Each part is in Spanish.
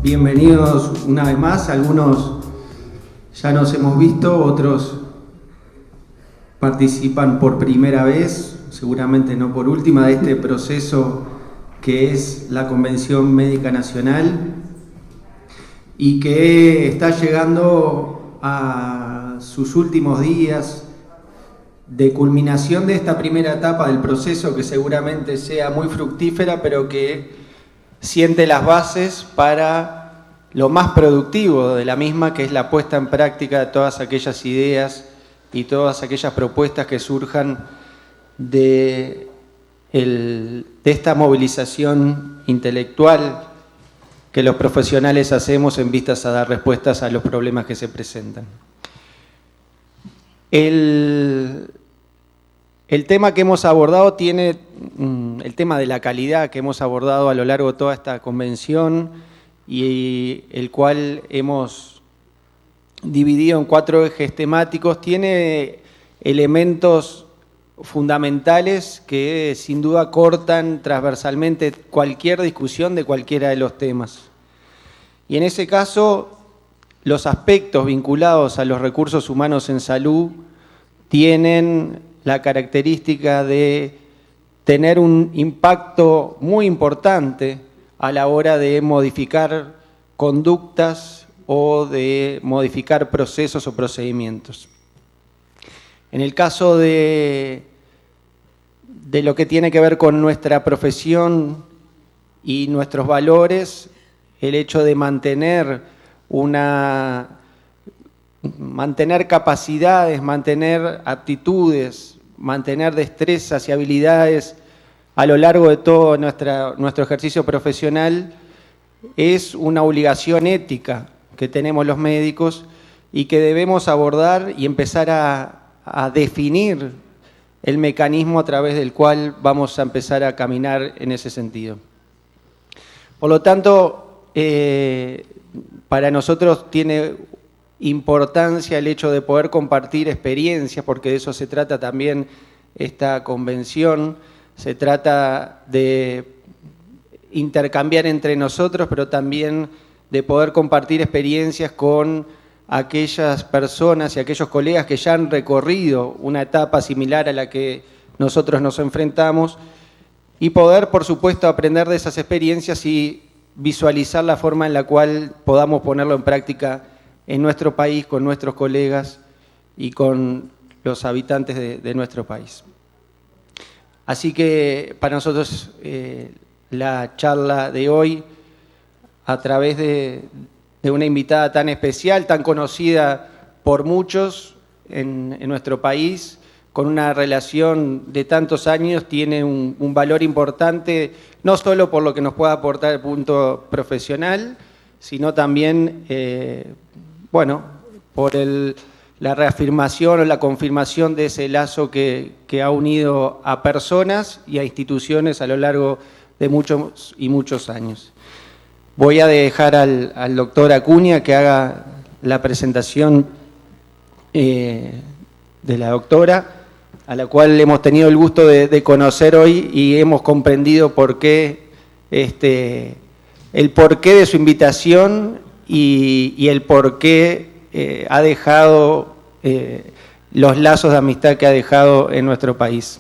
Bienvenidos una vez más. Algunos ya nos hemos visto, otros participan por primera vez, seguramente no por última, de este proceso que es la Convención Médica Nacional y que está llegando a sus últimos días de culminación de esta primera etapa del proceso, que seguramente sea muy fructífera, pero que siente las bases para lo más productivo de la misma, que es la puesta en práctica de todas aquellas ideas y todas aquellas propuestas que surjan de esta movilización intelectual que los profesionales hacemos en vistas a dar respuestas a los problemas que se presentan. El tema que hemos abordado tiene el tema de la calidad que hemos abordado a lo largo de toda esta convención y el cual hemos dividido en 4 ejes temáticos, tiene elementos fundamentales que sin duda cortan transversalmente cualquier discusión de cualquiera de los temas. Y en ese caso, los aspectos vinculados a los recursos humanos en salud tienen la característica de tener un impacto muy importante a la hora de modificar conductas o de modificar procesos o procedimientos. En el caso de lo que tiene que ver con nuestra profesión y nuestros valores, el hecho de mantener capacidades, mantener aptitudes, mantener destrezas y habilidades a lo largo de todo nuestro ejercicio profesional es una obligación ética que tenemos los médicos y que debemos abordar y empezar a definir el mecanismo a través del cual vamos a empezar a caminar en ese sentido. Por lo tanto, para nosotros tiene importancia el hecho de poder compartir experiencias, porque de eso se trata también esta convención. Se trata de intercambiar entre nosotros, pero también de poder compartir experiencias con aquellas personas y aquellos colegas que ya han recorrido una etapa similar a la que nosotros nos enfrentamos y poder, por supuesto, aprender de esas experiencias y visualizar la forma en la cual podamos ponerlo en práctica en nuestro país, con nuestros colegas y con los habitantes de nuestro país. Así que para nosotros la charla de hoy, a través de una invitada tan especial, tan conocida por muchos en nuestro país, con una relación de tantos años, tiene un valor importante, no solo por lo que nos pueda aportar el punto profesional, sino también, por la reafirmación o la confirmación de ese lazo que ha unido a personas y a instituciones a lo largo de muchos y muchos años. Voy a dejar al doctor Acuña que haga la presentación de la doctora, a la cual hemos tenido el gusto de conocer hoy y hemos comprendido el porqué de su invitación y el porqué ha dejado los lazos de amistad que ha dejado en nuestro país.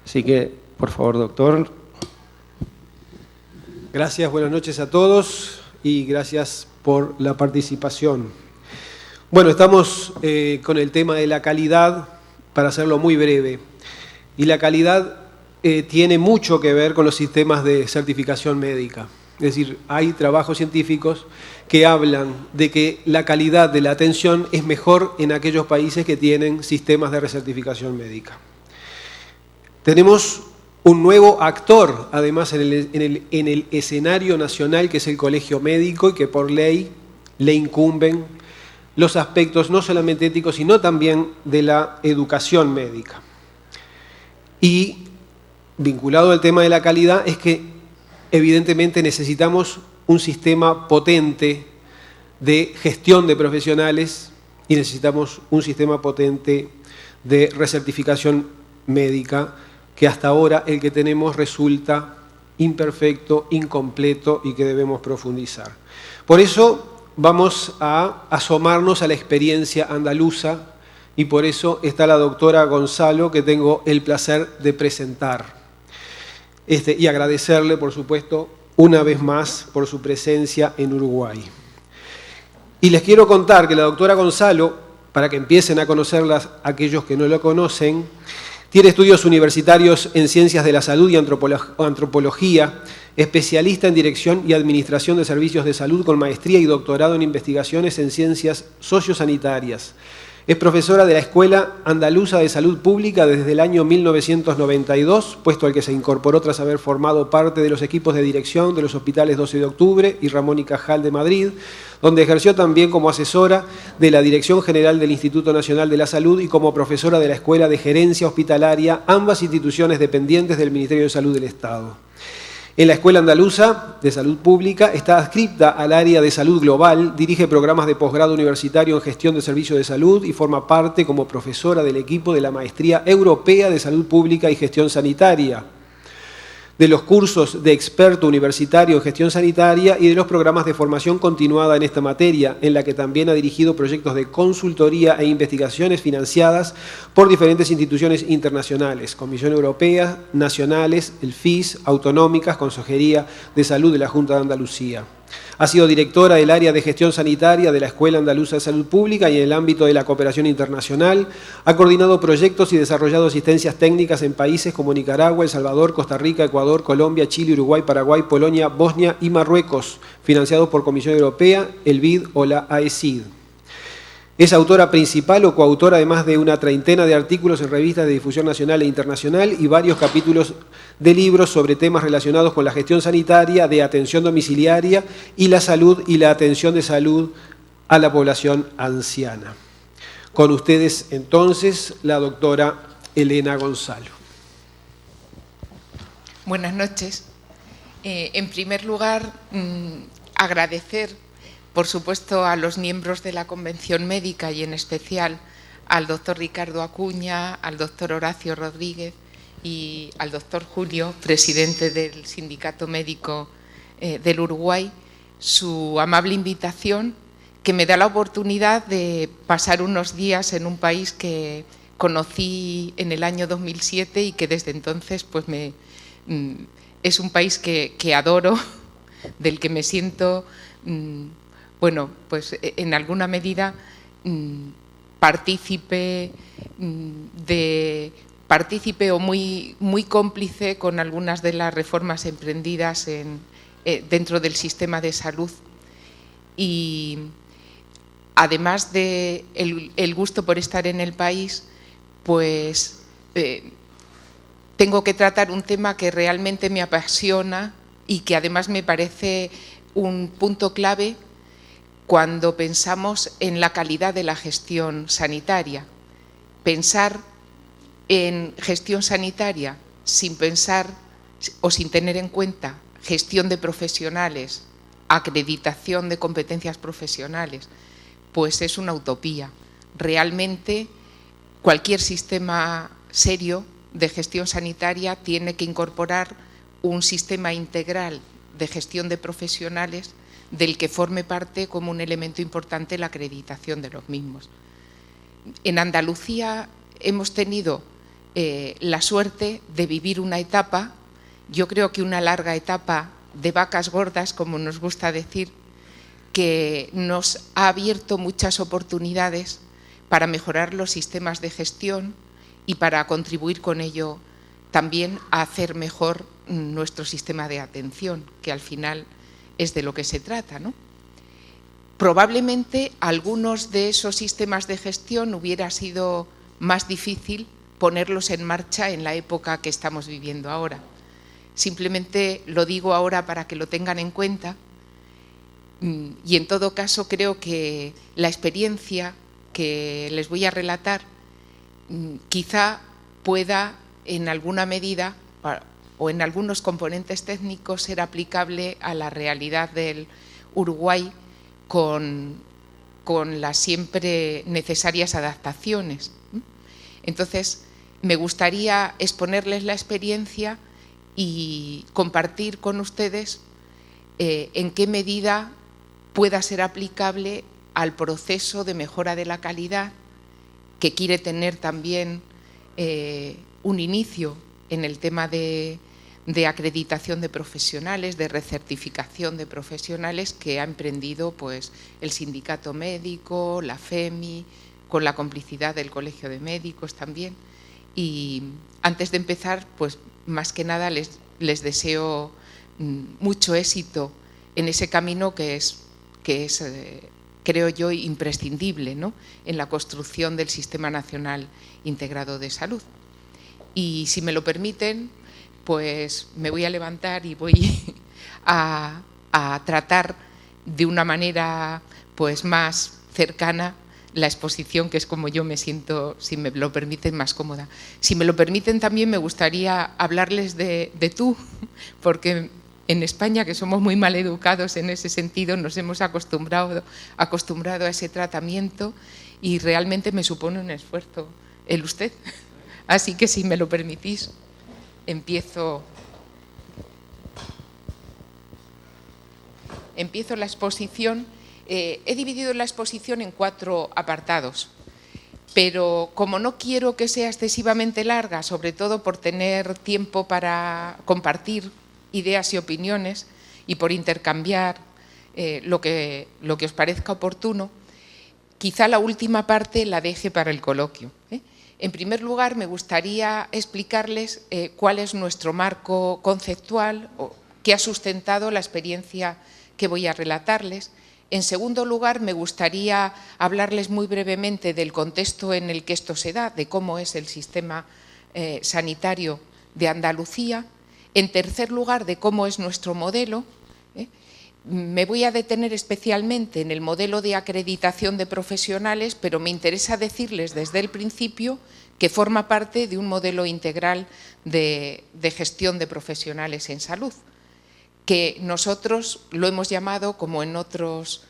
Así que, por favor, doctor. Gracias, buenas noches a todos y gracias por la participación. Bueno, estamos con el tema de la calidad, para hacerlo muy breve. Y la calidad tiene mucho que ver con los sistemas de certificación médica. Es decir, hay trabajos científicos que hablan de que la calidad de la atención es mejor en aquellos países que tienen sistemas de recertificación médica. Tenemos un nuevo actor, además, en el escenario nacional, que es el Colegio Médico, y que por ley le incumben los aspectos no solamente éticos, sino también de la educación médica. Y vinculado al tema de la calidad es que evidentemente necesitamos un sistema potente de gestión de profesionales y necesitamos un sistema potente de recertificación médica, que hasta ahora el que tenemos resulta imperfecto, incompleto y que debemos profundizar. Por eso vamos a asomarnos a la experiencia andaluza y por eso está la doctora Gonzalo, que tengo el placer de presentar. Y agradecerle, por supuesto, una vez más por su presencia en Uruguay. Y les quiero contar que la doctora Gonzalo, para que empiecen a conocerla aquellos que no lo conocen, tiene estudios universitarios en Ciencias de la Salud y Antropología, especialista en Dirección y Administración de Servicios de Salud con maestría y doctorado en Investigaciones en Ciencias Sociosanitarias. Es profesora de la Escuela Andaluza de Salud Pública desde el año 1992, puesto al que se incorporó tras haber formado parte de los equipos de dirección de los hospitales 12 de Octubre y Ramón y Cajal de Madrid, donde ejerció también como asesora de la Dirección General del Instituto Nacional de la Salud y como profesora de la Escuela de Gerencia Hospitalaria, ambas instituciones dependientes del Ministerio de Salud del Estado. En la Escuela Andaluza de Salud Pública está adscripta al área de salud global, dirige programas de posgrado universitario en gestión de servicios de salud y forma parte como profesora del equipo de la Maestría Europea de Salud Pública y Gestión Sanitaria, de los cursos de experto universitario en gestión sanitaria y de los programas de formación continuada en esta materia, en la que también ha dirigido proyectos de consultoría e investigaciones financiadas por diferentes instituciones internacionales, Comisión Europea, nacionales, el FIS, autonómicas, Consejería de Salud de la Junta de Andalucía. Ha sido directora del área de gestión sanitaria de la Escuela Andaluza de Salud Pública y en el ámbito de la cooperación internacional. Ha coordinado proyectos y desarrollado asistencias técnicas en países como Nicaragua, El Salvador, Costa Rica, Ecuador, Colombia, Chile, Uruguay, Paraguay, Polonia, Bosnia y Marruecos, financiados por Comisión Europea, el BID o la AECID. Es autora principal o coautora de más de una treintena de artículos en revistas de difusión nacional e internacional y varios capítulos de libros sobre temas relacionados con la gestión sanitaria, de atención domiciliaria y la salud y la atención de salud a la población anciana. Con ustedes, entonces, la doctora Elena Gonzalo. Buenas noches. En primer lugar, agradecer, por supuesto, a los miembros de la Convención Médica y en especial al doctor Ricardo Acuña, al doctor Horacio Rodríguez y al doctor Julio, presidente del Sindicato Médico del Uruguay, su amable invitación, que me da la oportunidad de pasar unos días en un país que conocí en el año 2007 y que desde entonces pues es un país que adoro, del que me siento bueno, pues en alguna medida partícipe o muy cómplice con algunas de las reformas emprendidas dentro del sistema de salud. Y además de el gusto por estar en el país, pues tengo que tratar un tema que realmente me apasiona y que además me parece un punto clave cuando pensamos en la calidad de la gestión sanitaria. Pensar en gestión sanitaria sin pensar o sin tener en cuenta gestión de profesionales, acreditación de competencias profesionales, pues es una utopía. Realmente cualquier sistema serio de gestión sanitaria tiene que incorporar un sistema integral de gestión de profesionales del que forme parte como un elemento importante la acreditación de los mismos. En Andalucía hemos tenido la suerte de vivir una etapa, yo creo que una larga etapa de vacas gordas, como nos gusta decir, que nos ha abierto muchas oportunidades para mejorar los sistemas de gestión y para contribuir con ello también a hacer mejor nuestro sistema de atención, que al final es de lo que se trata, ¿no? Probablemente algunos de esos sistemas de gestión hubiera sido más difícil ponerlos en marcha en la época que estamos viviendo ahora. Simplemente lo digo ahora para que lo tengan en cuenta y en todo caso creo que la experiencia que les voy a relatar quizá pueda en alguna medida o en algunos componentes técnicos ser aplicable a la realidad del Uruguay con las siempre necesarias adaptaciones. Entonces, me gustaría exponerles la experiencia y compartir con ustedes en qué medida pueda ser aplicable al proceso de mejora de la calidad, que quiere tener también un inicio en el tema de acreditación de profesionales, de recertificación de profesionales, que ha emprendido pues, el Sindicato Médico, la FEMI, con la complicidad del Colegio de Médicos también. Y antes de empezar, pues más que nada les deseo mucho éxito en ese camino que es creo yo, imprescindible, ¿no?, en la construcción del Sistema Nacional Integrado de Salud. Y si me lo permiten, pues me voy a levantar y voy a tratar de una manera pues más cercana la exposición, que es como yo me siento, si me lo permiten, más cómoda. Si me lo permiten, también me gustaría hablarles de tú, porque en España, que somos muy mal educados en ese sentido, nos hemos acostumbrado a ese tratamiento y realmente me supone un esfuerzo el usted. Así que, si me lo permitís, empiezo la exposición. He dividido la exposición en 4 apartados, pero como no quiero que sea excesivamente larga, sobre todo por tener tiempo para compartir ideas y opiniones y por intercambiar lo que os parezca oportuno, quizá la última parte la deje para el coloquio. En primer lugar, me gustaría explicarles cuál es nuestro marco conceptual, que ha sustentado la experiencia que voy a relatarles. En segundo lugar, me gustaría hablarles muy brevemente del contexto en el que esto se da, de cómo es el sistema sanitario de Andalucía. En tercer lugar, de cómo es nuestro modelo. Me voy a detener especialmente en el modelo de acreditación de profesionales, pero me interesa decirles desde el principio que forma parte de un modelo integral de gestión de profesionales en salud, que nosotros lo hemos llamado, como en otros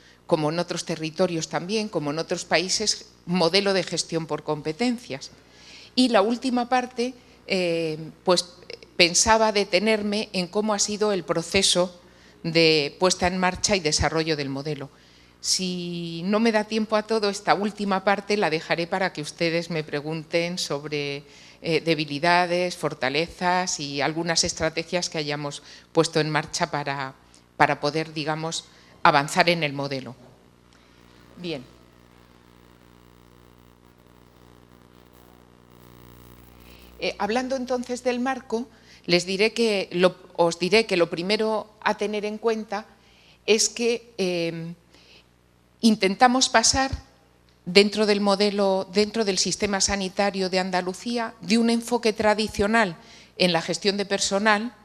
territorios también, como en otros países, modelo de gestión por competencias. Y la última parte, pues pensaba detenerme en cómo ha sido el proceso de puesta en marcha y desarrollo del modelo. Si no me da tiempo a todo, esta última parte la dejaré para que ustedes me pregunten sobre debilidades, fortalezas y algunas estrategias que hayamos puesto en marcha para poder, digamos, avanzar en el modelo. Bien. Hablando entonces del marco, os diré que lo primero a tener en cuenta es que intentamos pasar dentro del modelo, dentro del sistema sanitario de Andalucía, de un enfoque tradicional en la gestión de personal,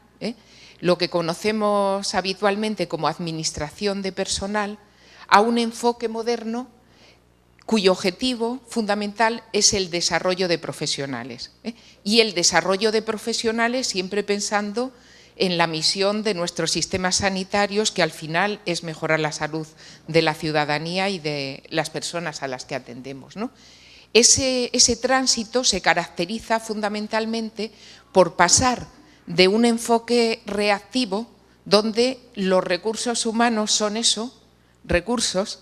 lo que conocemos habitualmente como administración de personal, a un enfoque moderno cuyo objetivo fundamental es el desarrollo de profesionales. Y el desarrollo de profesionales siempre pensando en la misión de nuestros sistemas sanitarios, que al final es mejorar la salud de la ciudadanía y de las personas a las que atendemos, ¿no? Ese tránsito se caracteriza fundamentalmente por pasar de un enfoque reactivo, donde los recursos humanos son eso, recursos,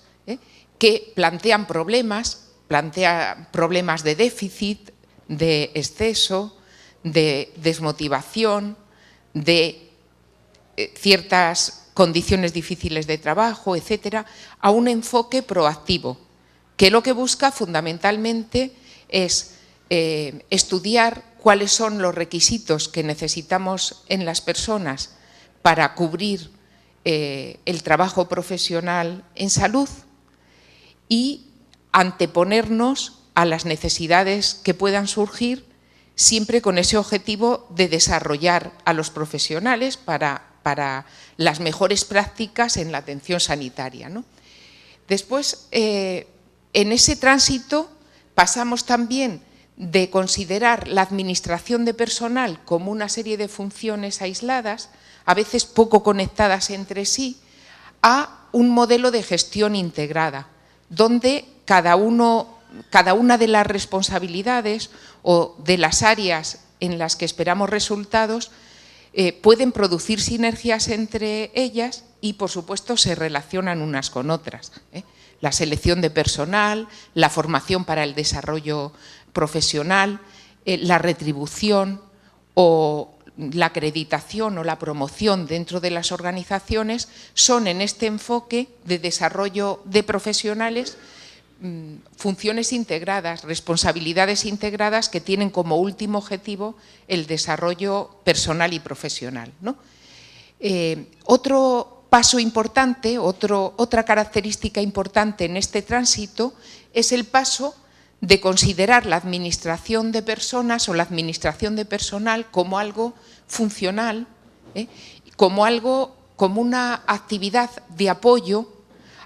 que plantean problemas de déficit, de exceso, de desmotivación, de ciertas condiciones difíciles de trabajo, etcétera, a un enfoque proactivo, que lo que busca fundamentalmente es estudiar cuáles son los requisitos que necesitamos en las personas para cubrir el trabajo profesional en salud y anteponernos a las necesidades que puedan surgir, siempre con ese objetivo de desarrollar a los profesionales para las mejores prácticas en la atención sanitaria, ¿no? Después, en ese tránsito pasamos también de considerar la administración de personal como una serie de funciones aisladas, a veces poco conectadas entre sí, a un modelo de gestión integrada, donde cada una de las responsabilidades o de las áreas en las que esperamos resultados pueden producir sinergias entre ellas y, por supuesto, se relacionan unas con otras. La selección de personal, la formación para el desarrollo profesional, la retribución o la acreditación o la promoción dentro de las organizaciones son, en este enfoque de desarrollo de profesionales, funciones integradas, responsabilidades integradas que tienen como último objetivo el desarrollo personal y profesional, ¿no? Otro paso importante, otra característica importante en este tránsito es el paso de considerar la administración de personas o la administración de personal como algo funcional, como una actividad de apoyo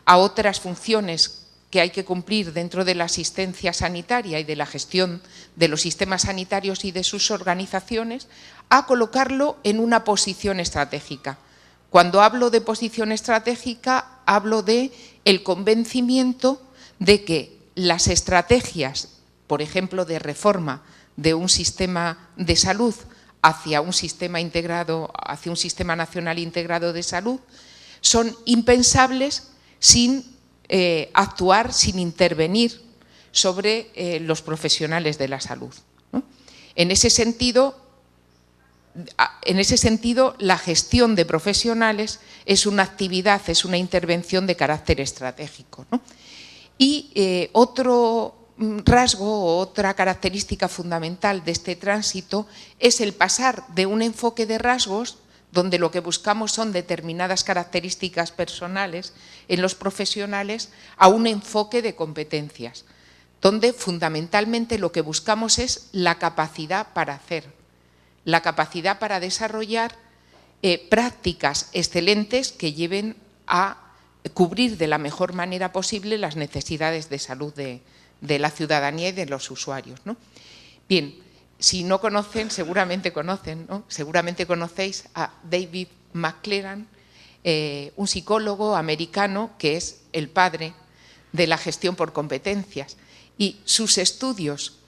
a otras funciones que hay que cumplir dentro de la asistencia sanitaria y de la gestión de los sistemas sanitarios y de sus organizaciones, a colocarlo en una posición estratégica. Cuando hablo de posición estratégica, hablo de el convencimiento de que las estrategias, por ejemplo, de reforma de un sistema de salud hacia un sistema integrado, hacia un sistema nacional integrado de salud, son impensables sin actuar, sin intervenir sobre los profesionales de la salud, ¿no? En ese sentido, la gestión de profesionales es una actividad, es una intervención de carácter estratégico, ¿no? Y otro rasgo o otra característica fundamental de este tránsito es el pasar de un enfoque de rasgos, donde lo que buscamos son determinadas características personales en los profesionales, a un enfoque de competencias, donde fundamentalmente lo que buscamos es la capacidad para hacer, la capacidad para desarrollar prácticas excelentes que lleven a cubrir de la mejor manera posible las necesidades de salud de la ciudadanía y de los usuarios, ¿no? Bien, si no conocen, seguramente conocen, ¿no? Seguramente conocéis a David McClelland, un psicólogo americano que es el padre de la gestión por competencias, y sus estudios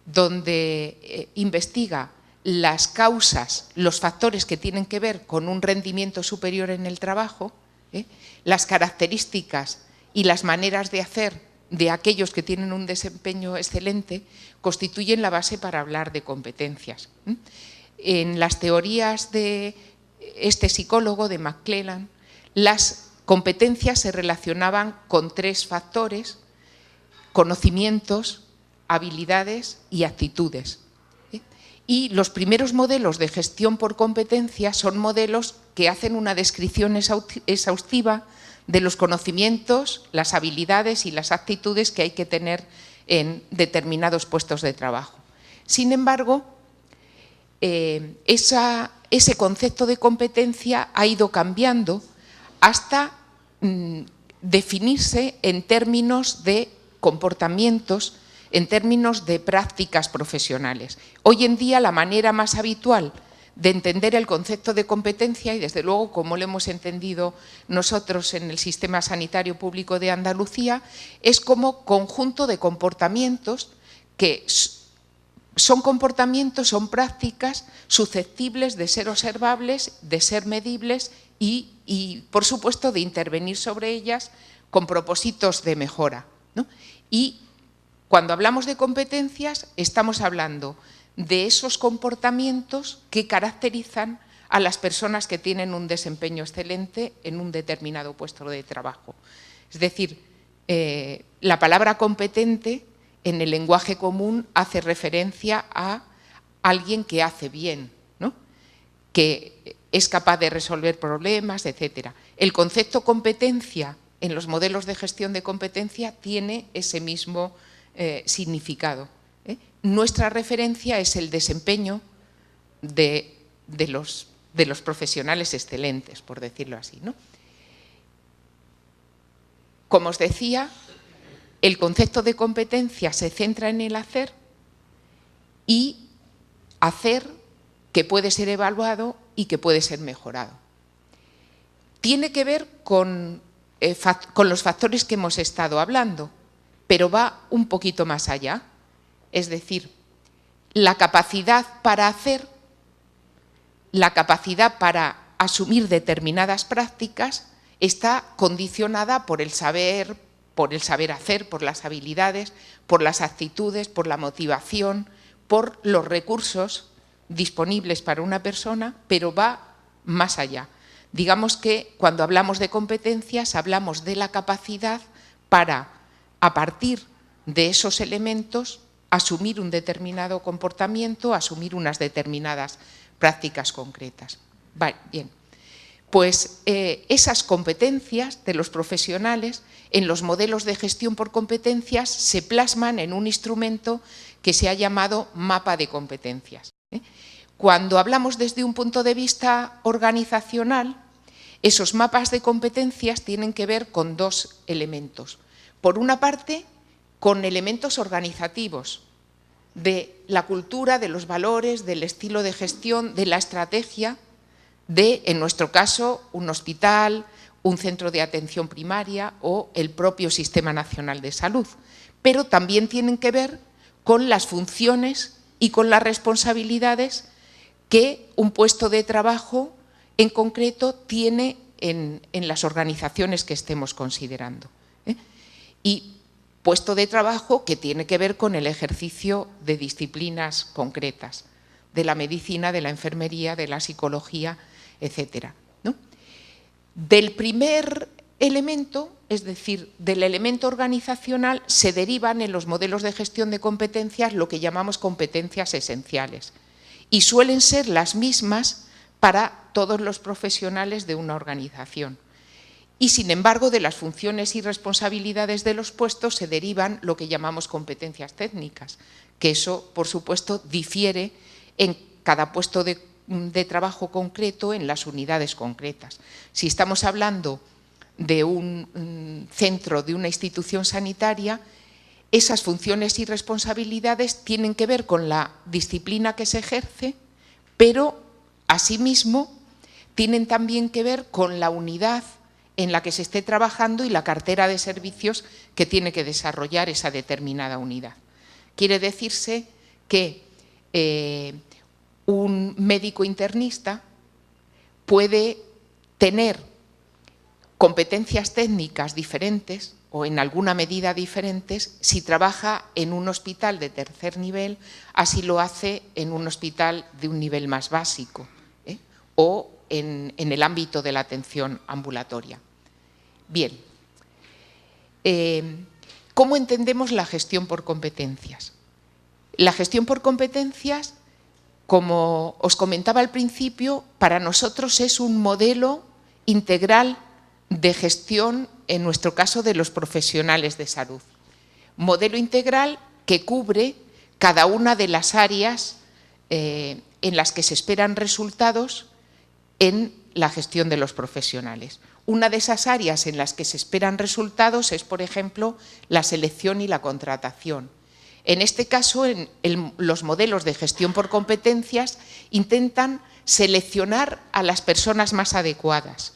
donde investiga las causas, los factores que tienen que ver con un rendimiento superior en el trabajo, las características y las maneras de hacer de aquellos que tienen un desempeño excelente, constituyen la base para hablar de competencias. En las teorías de este psicólogo, de McClelland, las competencias se relacionaban con tres factores: conocimientos, habilidades y actitudes. Y los primeros modelos de gestión por competencias son modelos que hacen una descripción exhaustiva de los conocimientos, las habilidades y las actitudes que hay que tener en determinados puestos de trabajo. Sin embargo, ese concepto de competencia ha ido cambiando hasta definirse en términos de comportamientos, en términos de prácticas profesionales. Hoy en día la manera más habitual de entender el concepto de competencia, y desde luego como lo hemos entendido nosotros en el Sistema Sanitario Público de Andalucía, es como conjunto de comportamientos que son prácticas susceptibles de ser observables, de ser medibles y por supuesto, de intervenir sobre ellas con propósitos de mejora, ¿no? Y cuando hablamos de competencias, estamos hablando de esos comportamientos que caracterizan a las personas que tienen un desempeño excelente en un determinado puesto de trabajo. Es decir, la palabra competente en el lenguaje común hace referencia a alguien que hace bien, ¿no? Que es capaz de resolver problemas, etc. El concepto competencia en los modelos de gestión de competencia tiene ese mismo significado. Nuestra referencia es el desempeño de los profesionales excelentes, por decirlo así, ¿no? Como os decía, el concepto de competencia se centra en el hacer, y hacer que puede ser evaluado y que puede ser mejorado. Tiene que ver con los factores que hemos estado hablando, pero va un poquito más allá. Es decir, la capacidad para hacer, la capacidad para asumir determinadas prácticas, está condicionada por el saber hacer, por las habilidades, por las actitudes, por la motivación, por los recursos disponibles para una persona, pero va más allá. Digamos que cuando hablamos de competencias hablamos de la capacidad para, a partir de esos elementos, asumir un determinado comportamiento, asumir unas determinadas prácticas concretas. Vale, bien. Pues esas competencias de los profesionales en los modelos de gestión por competencias se plasman en un instrumento que se ha llamado mapa de competencias. Cuando hablamos desde un punto de vista organizacional, esos mapas de competencias tienen que ver con dos elementos. Por una parte, con elementos organizativos, de la cultura, de los valores, del estilo de gestión, de la estrategia, de, en nuestro caso, un hospital, un centro de atención primaria o el propio Sistema Nacional de Salud. Pero también tienen que ver con las funciones y con las responsabilidades que un puesto de trabajo en concreto tiene en las organizaciones que estemos considerando. Y puesto de trabajo que tiene que ver con el ejercicio de disciplinas concretas, de la medicina, de la enfermería, de la psicología, etcétera, ¿no? Del primer elemento, es decir, del elemento organizacional, se derivan en los modelos de gestión de competencias lo que llamamos competencias esenciales y suelen ser las mismas para todos los profesionales de una organización. Y, sin embargo, de las funciones y responsabilidades de los puestos se derivan lo que llamamos competencias técnicas, que eso, por supuesto, difiere en cada puesto de trabajo concreto, en las unidades concretas. Si estamos hablando de un centro, de una institución sanitaria, esas funciones y responsabilidades tienen que ver con la disciplina que se ejerce, pero, asimismo, tienen también que ver con la unidad en la que se esté trabajando y la cartera de servicios que tiene que desarrollar esa determinada unidad. Quiere decirse que un médico internista puede tener competencias técnicas diferentes o en alguna medida diferentes si trabaja en un hospital de tercer nivel, así lo hace en un hospital de un nivel más básico, o en el ámbito de la atención ambulatoria. Bien, ¿cómo entendemos la gestión por competencias? La gestión por competencias, como os comentaba al principio, para nosotros es un modelo integral de gestión, en nuestro caso, de los profesionales de salud. Modelo integral que cubre cada una de las áreas en las que se esperan resultados en la gestión de los profesionales. Una de esas áreas en las que se esperan resultados es, por ejemplo, la selección y la contratación. En este caso, los modelos de gestión por competencias intentan seleccionar a las personas más adecuadas,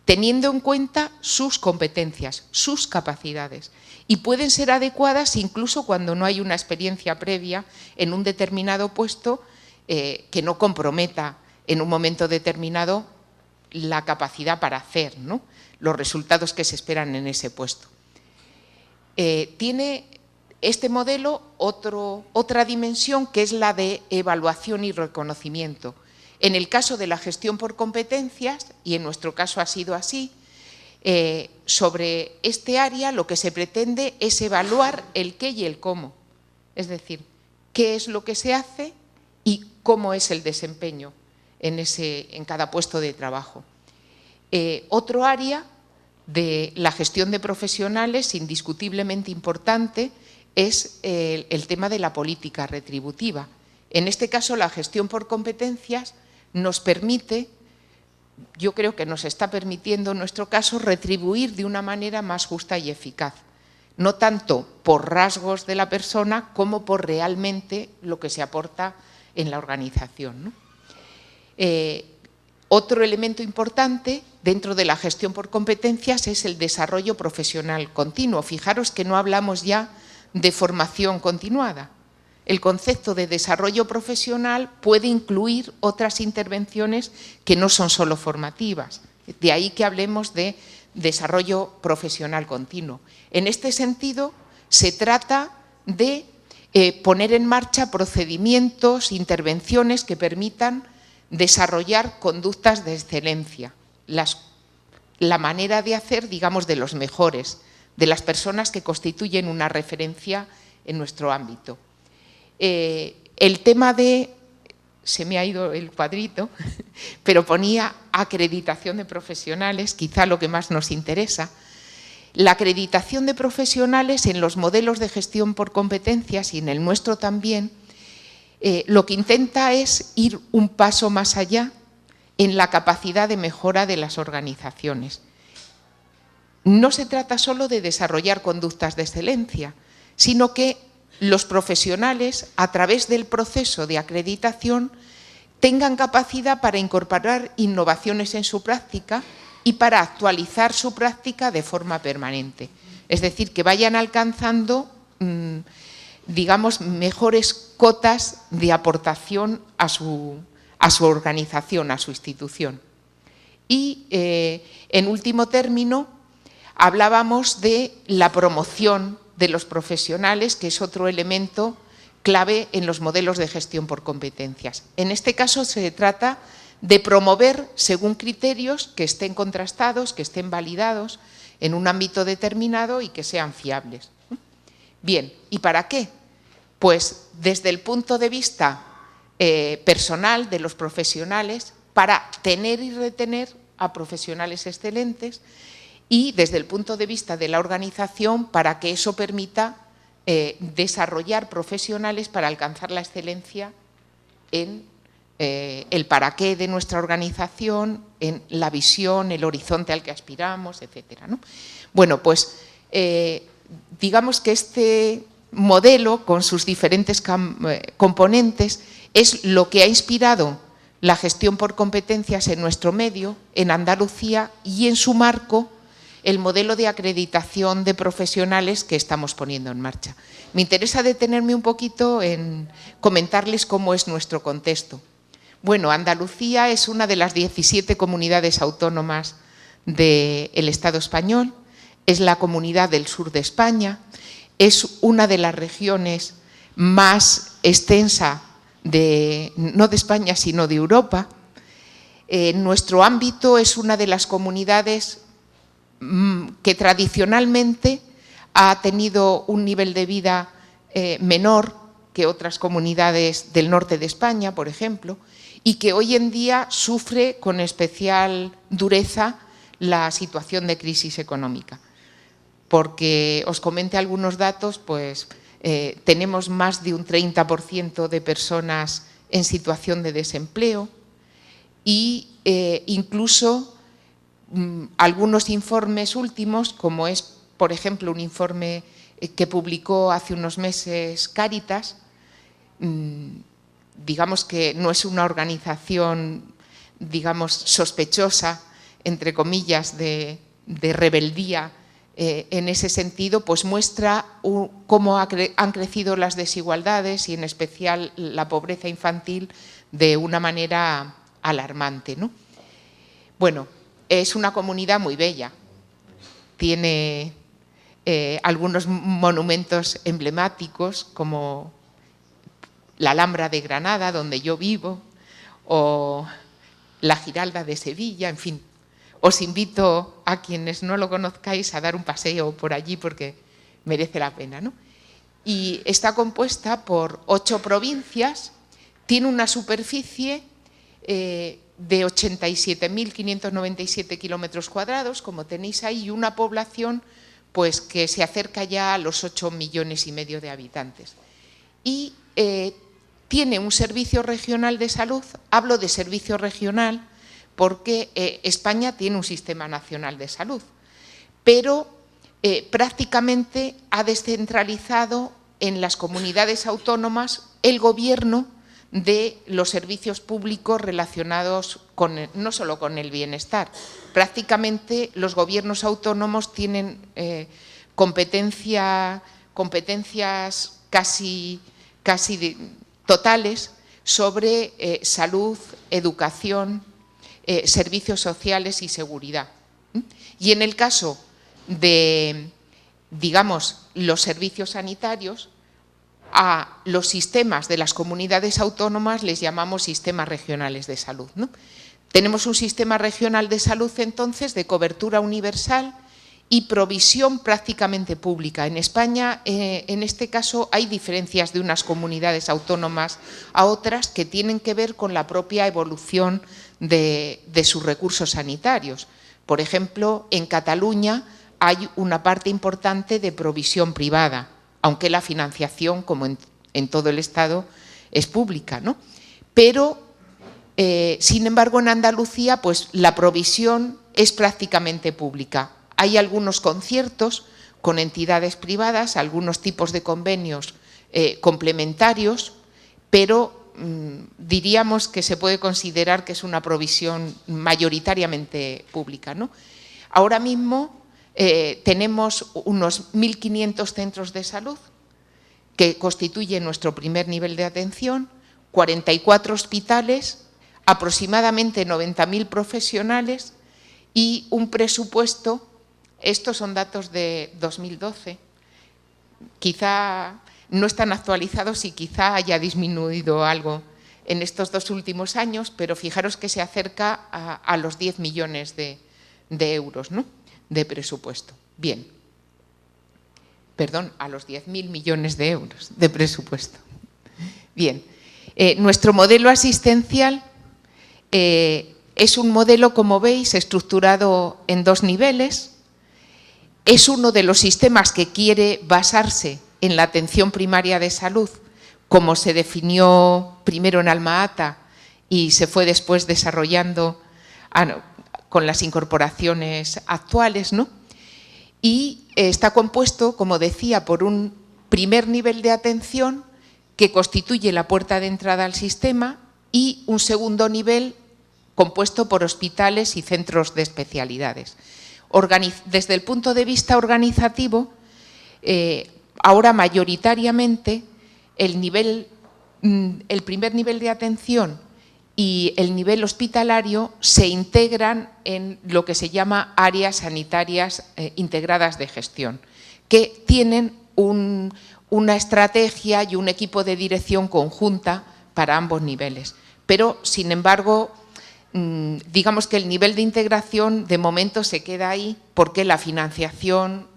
teniendo en cuenta sus competencias, sus capacidades, y pueden ser adecuadas incluso cuando no hay una experiencia previa en un determinado puesto que no comprometa en un momento determinado la capacidad para hacer, ¿no?, los resultados que se esperan en ese puesto. Tiene este modelo otra dimensión, que es la de evaluación y reconocimiento. En el caso de la gestión por competencias, y en nuestro caso ha sido así, sobre este área lo que se pretende es evaluar el qué y el cómo. Es decir, qué es lo que se hace y cómo es el desempeño en cada puesto de trabajo. Otro área de la gestión de profesionales, indiscutiblemente importante, es el tema de la política retributiva. En este caso, la gestión por competencias nos permite, yo creo que nos está permitiendo en nuestro caso, retribuir de una manera más justa y eficaz, no tanto por rasgos de la persona como por realmente lo que se aporta en la organización, ¿no? Otro elemento importante dentro de la gestión por competencias es el desarrollo profesional continuo. Fijaros que no hablamos ya de formación continuada. El concepto de desarrollo profesional puede incluir otras intervenciones que no son solo formativas. De ahí que hablemos de desarrollo profesional continuo. En este sentido, se trata de poner en marcha procedimientos, intervenciones que permitan desarrollar conductas de excelencia, la manera de hacer, digamos, de los mejores, de las personas que constituyen una referencia en nuestro ámbito. El tema de, se me ha ido el cuadrito, pero ponía acreditación de profesionales, quizá lo que más nos interesa. La acreditación de profesionales en los modelos de gestión por competencias y en el nuestro también, lo que intenta es ir un paso más allá en la capacidad de mejora de las organizaciones. No se trata solo de desarrollar conductas de excelencia, sino que los profesionales, a través del proceso de acreditación, tengan capacidad para incorporar innovaciones en su práctica y para actualizar su práctica de forma permanente. Es decir, que vayan alcanzando, digamos, mejores cotas de aportación a su organización, a su institución. Y, en último término, hablábamos de la promoción de los profesionales, que es otro elemento clave en los modelos de gestión por competencias. En este caso se trata de promover según criterios que estén contrastados, que estén validados en un ámbito determinado y que sean fiables. Bien, ¿y para qué? Pues desde el punto de vista personal de los profesionales, para tener y retener a profesionales excelentes, y desde el punto de vista de la organización, para que eso permita desarrollar profesionales para alcanzar la excelencia en el para qué de nuestra organización, en la visión, el horizonte al que aspiramos, etcétera, ¿no? Bueno, pues digamos que este modelo, con sus diferentes componentes, es lo que ha inspirado la gestión por competencias en nuestro medio, en Andalucía, y en su marco el modelo de acreditación de profesionales que estamos poniendo en marcha. Me interesa detenerme un poquito en comentarles cómo es nuestro contexto. Bueno, Andalucía es una de las 17 comunidades autónomas del Estado español, es la comunidad del sur de España, es una de las regiones más extensa, no de España, sino de Europa. Nuestro ámbito es una de las comunidades que tradicionalmente ha tenido un nivel de vida menor que otras comunidades del norte de España, por ejemplo, y que hoy en día sufre con especial dureza la situación de crisis económica. Porque os comente algunos datos, pues tenemos más de un 30% de personas en situación de desempleo y incluso algunos informes últimos, como es, por ejemplo, un informe que publicó hace unos meses Cáritas, digamos que no es una organización, digamos, sospechosa, entre comillas, de rebeldía en ese sentido, pues muestra cómo han crecido las desigualdades y en especial la pobreza infantil de una manera alarmante, ¿no? Bueno, es una comunidad muy bella, tiene algunos monumentos emblemáticos como la Alhambra de Granada, donde yo vivo, o la Giralda de Sevilla, en fin. Os invito a quienes no lo conozcáis a dar un paseo por allí porque merece la pena, ¿no? Y está compuesta por 8 provincias, tiene una superficie de 87.597 kilómetros cuadrados, como tenéis ahí, y una población pues, que se acerca ya a los 8,5 millones de habitantes. Y tiene un servicio regional de salud. Hablo de servicio regional porque España tiene un sistema nacional de salud, pero prácticamente ha descentralizado en las comunidades autónomas el gobierno de los servicios públicos relacionados no solo con el bienestar. Prácticamente los gobiernos autónomos tienen competencias casi totales sobre salud, educación, servicios sociales y seguridad. Y en el caso de, digamos, los servicios sanitarios, a los sistemas de las comunidades autónomas les llamamos sistemas regionales de salud, ¿no? Tenemos un sistema regional de salud, entonces, de cobertura universal y provisión prácticamente pública. En España, en este caso, hay diferencias de unas comunidades autónomas a otras que tienen que ver con la propia evolución de sus recursos sanitarios. Por ejemplo, en Cataluña hay una parte importante de provisión privada, aunque la financiación, como en todo el Estado, es pública, ¿no? Pero, sin embargo, en Andalucía, pues la provisión es prácticamente pública. Hay algunos conciertos con entidades privadas, algunos tipos de convenios complementarios, pero diríamos que se puede considerar que es una provisión mayoritariamente pública, ¿no? Ahora mismo tenemos unos 1.500 centros de salud que constituyen nuestro primer nivel de atención, 44 hospitales, aproximadamente 90.000 profesionales y un presupuesto, estos son datos de 2012, quizá no están actualizados y quizá haya disminuido algo en estos 2 últimos años, pero fijaros que se acerca a los 10 millones de euros, ¿no?, de presupuesto. Bien, perdón, a los 10.000 millones de euros de presupuesto. Bien, nuestro modelo asistencial es un modelo, como veis, estructurado en 2 niveles. Es uno de los sistemas que quiere basarse en la atención primaria de salud, como se definió primero en Alma-Ata y se fue después desarrollando con las incorporaciones actuales, ¿no? Y está compuesto, como decía, por un primer nivel de atención que constituye la puerta de entrada al sistema y un segundo nivel compuesto por hospitales y centros de especialidades. Desde el punto de vista organizativo, ahora mayoritariamente el primer nivel de atención y el nivel hospitalario se integran en lo que se llama áreas sanitarias integradas de gestión, que tienen una estrategia y un equipo de dirección conjunta para ambos niveles. Pero, sin embargo, digamos que el nivel de integración de momento se queda ahí porque la financiación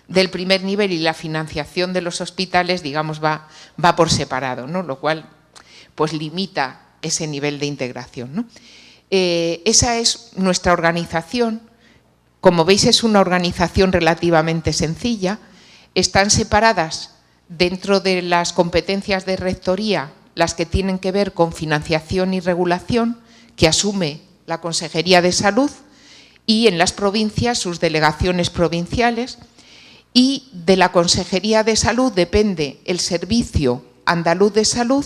del primer nivel y la financiación de los hospitales, digamos, va por separado, ¿no? Lo cual pues limita ese nivel de integración, ¿no? Esa es nuestra organización. Como veis, es una organización relativamente sencilla. Están separadas dentro de las competencias de rectoría las que tienen que ver con financiación y regulación, que asume la Consejería de Salud, y en las provincias sus delegaciones provinciales, y de la Consejería de Salud depende el Servicio Andaluz de Salud,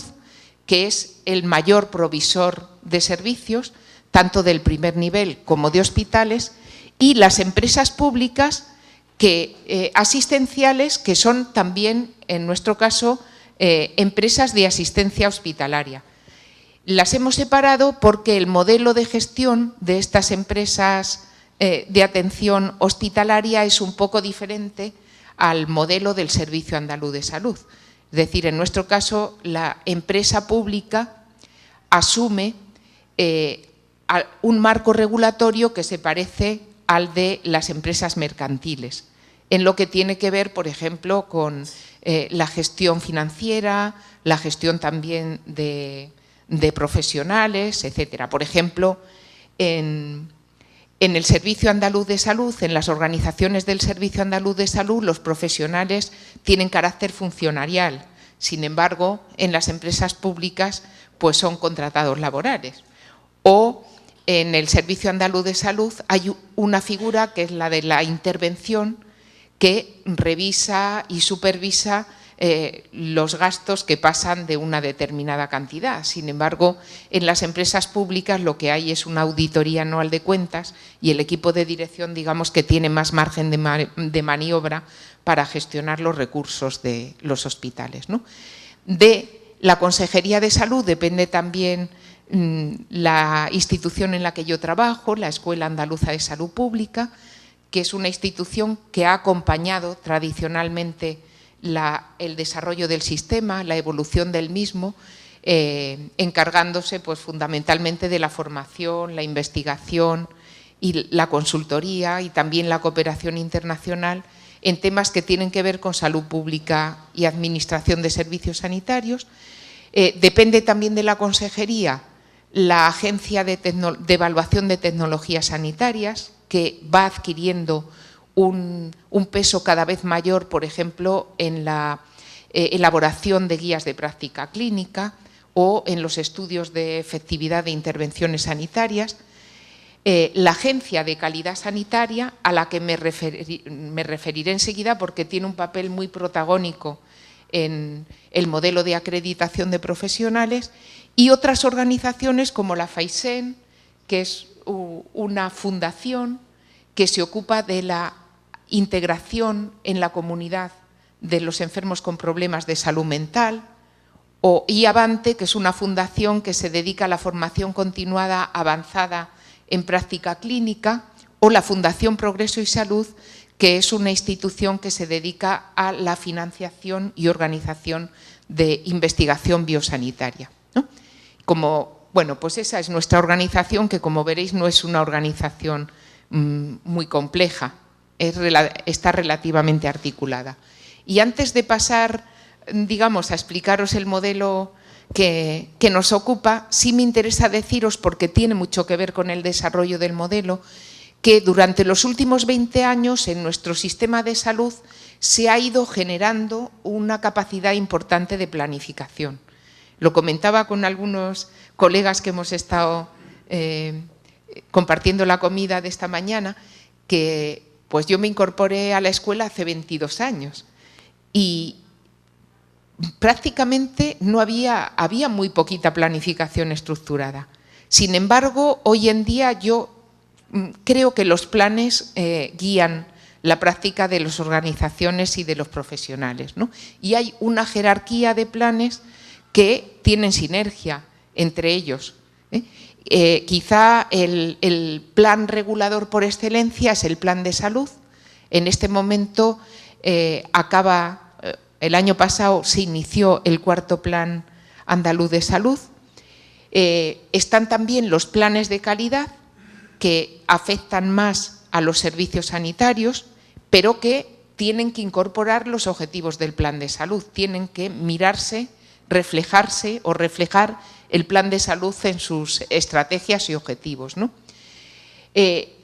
que es el mayor provisor de servicios, tanto del primer nivel como de hospitales, y las empresas públicas asistenciales, que son también, en nuestro caso, empresas de asistencia hospitalaria. Las hemos separado porque el modelo de gestión de estas empresas de atención hospitalaria es un poco diferente al modelo del Servicio Andaluz de Salud. Es decir, en nuestro caso, la empresa pública asume un marco regulatorio que se parece al de las empresas mercantiles, en lo que tiene que ver, por ejemplo, con la gestión financiera, la gestión también de profesionales, etcétera. Por ejemplo, en el Servicio Andaluz de Salud, en las organizaciones del Servicio Andaluz de Salud, los profesionales tienen carácter funcionarial. Sin embargo, en las empresas públicas, pues son contratados laborales. O en el Servicio Andaluz de Salud hay una figura que es la de la intervención, que revisa y supervisa los gastos que pasan de una determinada cantidad. Sin embargo, en las empresas públicas lo que hay es una auditoría anual de cuentas y el equipo de dirección, digamos, que tiene más margen de maniobra para gestionar los recursos de los hospitales, ¿no? De la Consejería de Salud depende también la institución en la que yo trabajo, la Escuela Andaluza de Salud Pública, que es una institución que ha acompañado tradicionalmente el desarrollo del sistema, la evolución del mismo, encargándose pues, fundamentalmente de la formación, la investigación y la consultoría y también la cooperación internacional en temas que tienen que ver con salud pública y administración de servicios sanitarios. Depende también de la consejería la Agencia de Evaluación de Tecnologías Sanitarias, que va adquiriendo un peso cada vez mayor, por ejemplo, en la elaboración de guías de práctica clínica o en los estudios de efectividad de intervenciones sanitarias. La Agencia de Calidad Sanitaria, a la que me referiré enseguida porque tiene un papel muy protagónico en el modelo de acreditación de profesionales, y otras organizaciones como la FAISEN, que es una fundación que se ocupa de la integración en la comunidad de los enfermos con problemas de salud mental, o IAVANTE, que es una fundación que se dedica a la formación continuada avanzada en práctica clínica, o la Fundación Progreso y Salud, que es una institución que se dedica a la financiación y organización de investigación biosanitaria, ¿no? Bueno, pues esa es nuestra organización, que como veréis no es una organización muy compleja, está relativamente articulada. Y antes de pasar, digamos, a explicaros el modelo que nos ocupa, sí me interesa deciros, porque tiene mucho que ver con el desarrollo del modelo, que durante los últimos 20 años en nuestro sistema de salud se ha ido generando una capacidad importante de planificación. Lo comentaba con algunos colegas que hemos estado compartiendo la comida de esta mañana, que pues yo me incorporé a la escuela hace 22 años y prácticamente no había muy poquita planificación estructurada. Sin embargo, hoy en día yo creo que los planes guían la práctica de las organizaciones y de los profesionales, ¿no? Y hay una jerarquía de planes que tienen sinergia entre ellos. Quizá el plan regulador por excelencia es el plan de salud. En este momento el año pasado se inició el 4º Plan Andaluz de Salud. Están también los planes de calidad, que afectan más a los servicios sanitarios, pero que tienen que incorporar los objetivos del plan de salud, tienen que mirarse, reflejarse o reflejar el plan de salud en sus estrategias y objetivos, ¿no?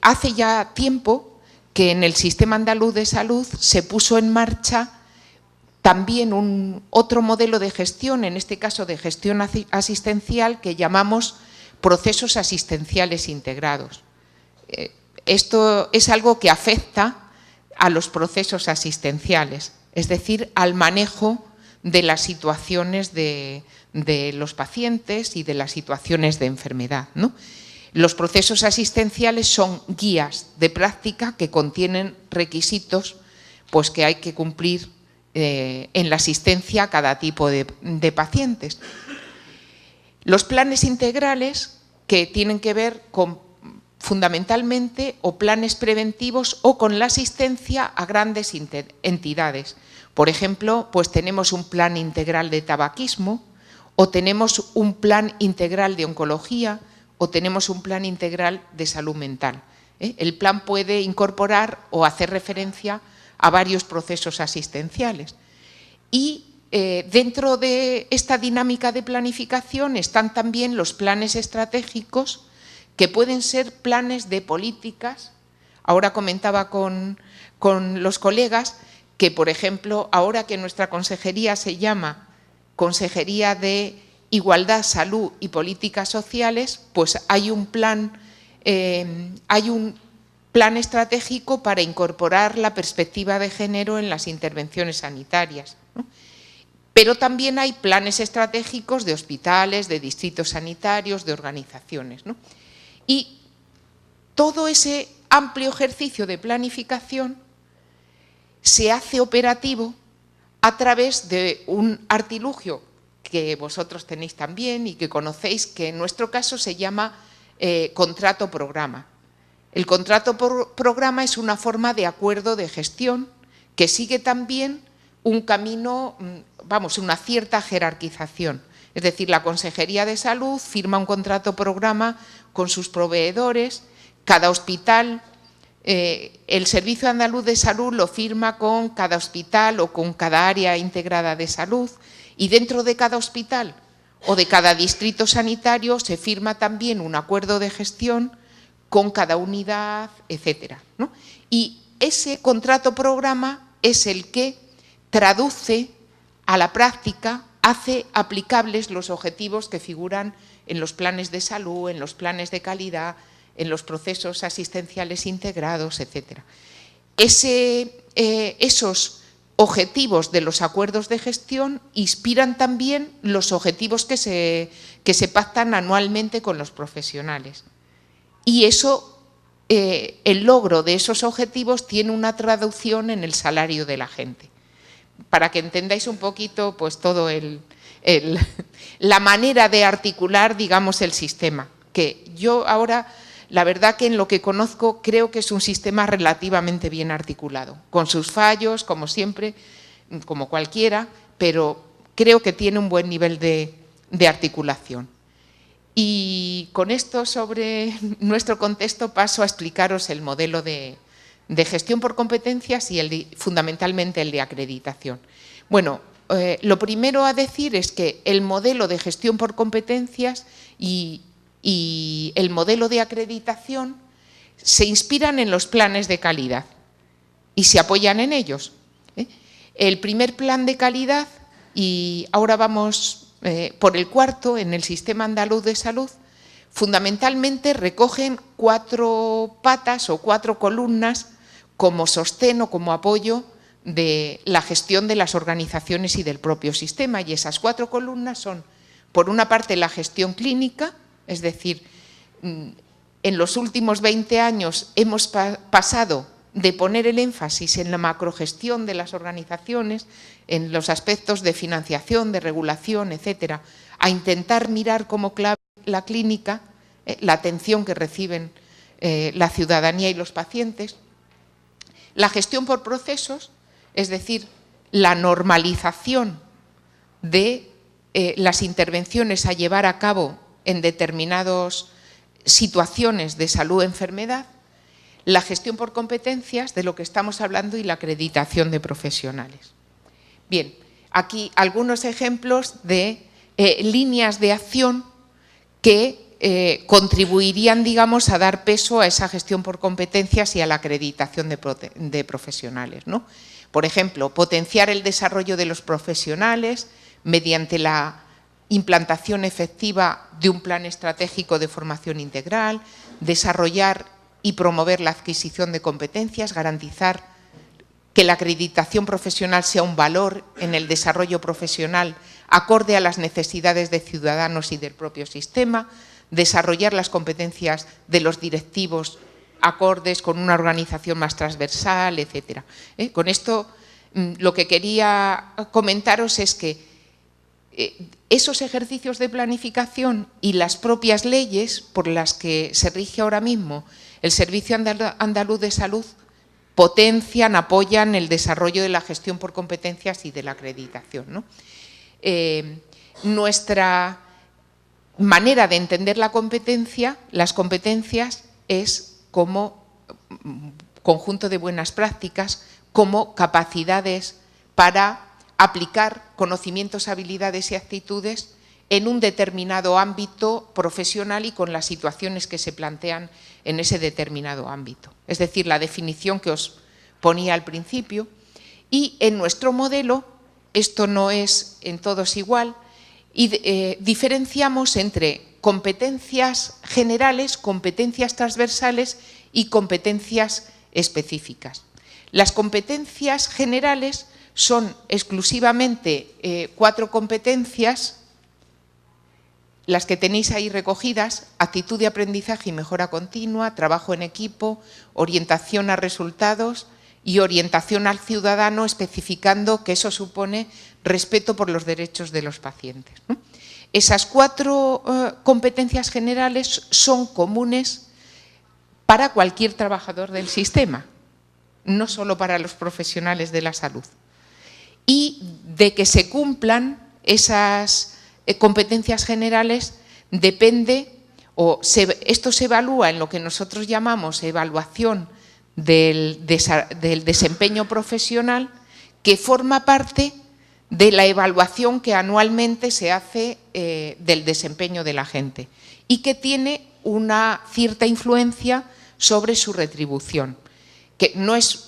Hace ya tiempo que en el sistema andaluz de salud se puso en marcha también otro modelo de gestión, en este caso de gestión asistencial, que llamamos procesos asistenciales integrados. Esto es algo que afecta a los procesos asistenciales, es decir, al manejo de las situaciones de los pacientes y de las situaciones de enfermedad, ¿no? Los procesos asistenciales son guías de práctica que contienen requisitos pues, que hay que cumplir en la asistencia a cada tipo de pacientes. Los planes integrales, que tienen que ver con fundamentalmente o planes preventivos o con la asistencia a grandes entidades. Por ejemplo, pues tenemos un plan integral de tabaquismo, o tenemos un plan integral de oncología, o tenemos un plan integral de salud mental. El plan puede incorporar o hacer referencia a varios procesos asistenciales. Y dentro de esta dinámica de planificación están también los planes estratégicos, que pueden ser planes de políticas. Ahora comentaba con los colegas que, por ejemplo, ahora que nuestra consejería se llama Consejería de Igualdad, Salud y Políticas Sociales, pues hay un plan estratégico para incorporar la perspectiva de género en las intervenciones sanitarias, ¿no? Pero también hay planes estratégicos de hospitales, de distritos sanitarios, de organizaciones, ¿no? Y todo ese amplio ejercicio de planificación se hace operativo a través de un artilugio que vosotros tenéis también y que conocéis, que en nuestro caso se llama contrato-programa. El contrato-programa es una forma de acuerdo de gestión que sigue también un camino, vamos, una cierta jerarquización. Es decir, la Consejería de Salud firma un contrato-programa con sus proveedores, cada hospital, el Servicio Andaluz de Salud lo firma con cada hospital o con cada área integrada de salud, y dentro de cada hospital o de cada distrito sanitario se firma también un acuerdo de gestión con cada unidad, etcétera, ¿no? Y ese contrato-programa es el que traduce a la práctica, hace aplicables los objetivos que figuran en los planes de salud, en los planes de calidad, en los procesos asistenciales integrados, etcétera. Esos objetivos de los acuerdos de gestión inspiran también los objetivos que se pactan anualmente con los profesionales. Y eso, el logro de esos objetivos tiene una traducción en el salario de la gente. Para que entendáis un poquito, pues todo la manera de articular, digamos, el sistema. Que yo ahora, la verdad que en lo que conozco, creo que es un sistema relativamente bien articulado, con sus fallos, como siempre, como cualquiera, pero creo que tiene un buen nivel de articulación. Y con esto sobre nuestro contexto paso a explicaros el modelo de gestión por competencias y fundamentalmente el de acreditación. Bueno, lo primero a decir es que el modelo de gestión por competencias y el modelo de acreditación se inspiran en los planes de calidad y se apoyan en ellos. El primer plan de calidad, y ahora vamos por el cuarto, en el Sistema Andaluz de Salud, fundamentalmente recogen 4 patas o 4 columnas como sostén o como apoyo de la gestión de las organizaciones y del propio sistema. Y esas 4 columnas son, por una parte, la gestión clínica, es decir, en los últimos 20 años hemos pasado de poner el énfasis en la macrogestión de las organizaciones, en los aspectos de financiación, de regulación, etcétera, a intentar mirar como clave la clínica, la atención que reciben la ciudadanía y los pacientes. La gestión por procesos, es decir, la normalización de las intervenciones a llevar a cabo en determinadas situaciones de salud-enfermedad, la gestión por competencias, de lo que estamos hablando, y la acreditación de profesionales. Bien, aquí algunos ejemplos de líneas de acción que contribuirían, digamos, a dar peso a esa gestión por competencias y a la acreditación de profesionales, ¿no? Por ejemplo, potenciar el desarrollo de los profesionales mediante la implantación efectiva de un plan estratégico de formación integral, desarrollar y promover la adquisición de competencias, garantizar que la acreditación profesional sea un valor en el desarrollo profesional acorde a las necesidades de ciudadanos y del propio sistema, desarrollar las competencias de los directivos acordes con una organización más transversal, etcétera. Con esto lo que quería comentaros es que esos ejercicios de planificación y las propias leyes por las que se rige ahora mismo el Servicio Andaluz de Salud potencian, apoyan el desarrollo de la gestión por competencias y de la acreditación, ¿no? Nuestra manera de entender la competencia, las competencias, es como conjunto de buenas prácticas, como capacidades para aplicar conocimientos, habilidades y actitudes en un determinado ámbito profesional y con las situaciones que se plantean en ese determinado ámbito. Es decir, la definición que os ponía al principio. Y en nuestro modelo, esto no es en todos igual, y diferenciamos entre competencias generales, competencias transversales y competencias específicas. Las competencias generales son exclusivamente 4 competencias, las que tenéis ahí recogidas: actitud de aprendizaje y mejora continua, trabajo en equipo, orientación a resultados y orientación al ciudadano, especificando que eso supone respeto por los derechos de los pacientes, ¿no? Esas 4 competencias generales son comunes para cualquier trabajador del sistema, no solo para los profesionales de la salud. Y de que se cumplan esas competencias generales depende, esto se evalúa en lo que nosotros llamamos evaluación del desempeño profesional, que forma parte de la evaluación que anualmente se hace del desempeño de la gente y que tiene una cierta influencia sobre su retribución, que no es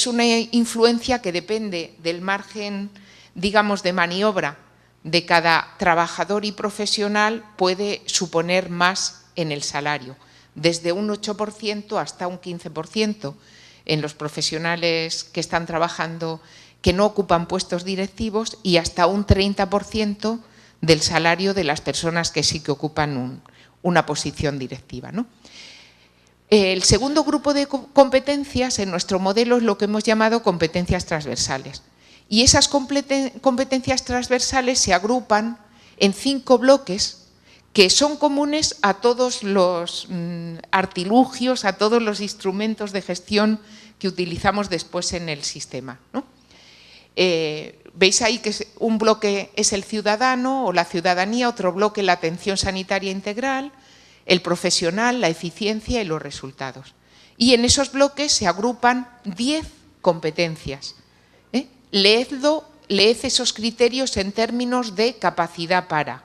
una influencia que depende del margen, digamos, de maniobra de cada trabajador y profesional, puede suponer más en el salario, desde un 8% hasta un 15% en los profesionales que están trabajando, que no ocupan puestos directivos, y hasta un 30% del salario de las personas que sí que ocupan una posición directiva, ¿no? El segundo grupo de competencias en nuestro modelo es lo que hemos llamado competencias transversales. Y esas competencias transversales se agrupan en 5 bloques que son comunes a todos los artilugios, a todos los instrumentos de gestión que utilizamos después en el sistema, ¿no? Veis ahí que un bloque es el ciudadano o la ciudadanía, otro bloque la atención sanitaria integral, el profesional, la eficiencia y los resultados. Y en esos bloques se agrupan 10 competencias. Leed esos criterios en términos de capacidad para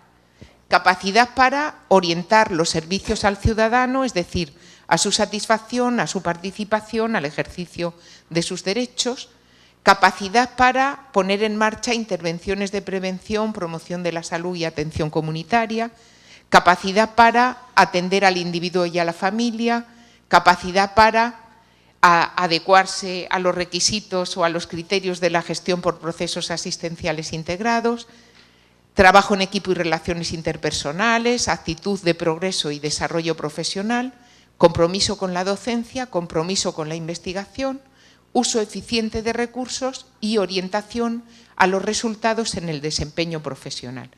orientar los servicios al ciudadano, es decir, a su satisfacción, a su participación, al ejercicio de sus derechos. Capacidad para poner en marcha intervenciones de prevención, promoción de la salud y atención comunitaria. Capacidad para atender al individuo y a la familia. Capacidad para adecuarse a los requisitos o a los criterios de la gestión por procesos asistenciales integrados. Trabajo en equipo y relaciones interpersonales, actitud de progreso y desarrollo profesional, compromiso con la docencia, compromiso con la investigación, uso eficiente de recursos y orientación a los resultados en el desempeño profesional.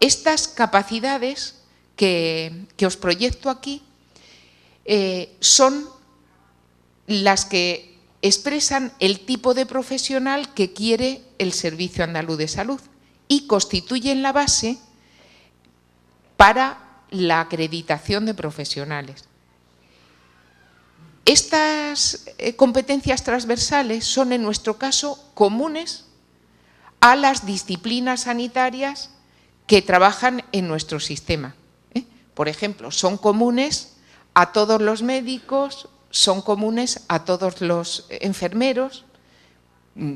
Estas capacidades que os proyecto aquí son las que expresan el tipo de profesional que quiere el Servicio Andaluz de Salud y constituyen la base para la acreditación de profesionales. Estas competencias transversales son, en nuestro caso, comunes a las disciplinas sanitarias que trabajan en nuestro sistema. Por ejemplo, son comunes a todos los médicos, son comunes a todos los enfermeros,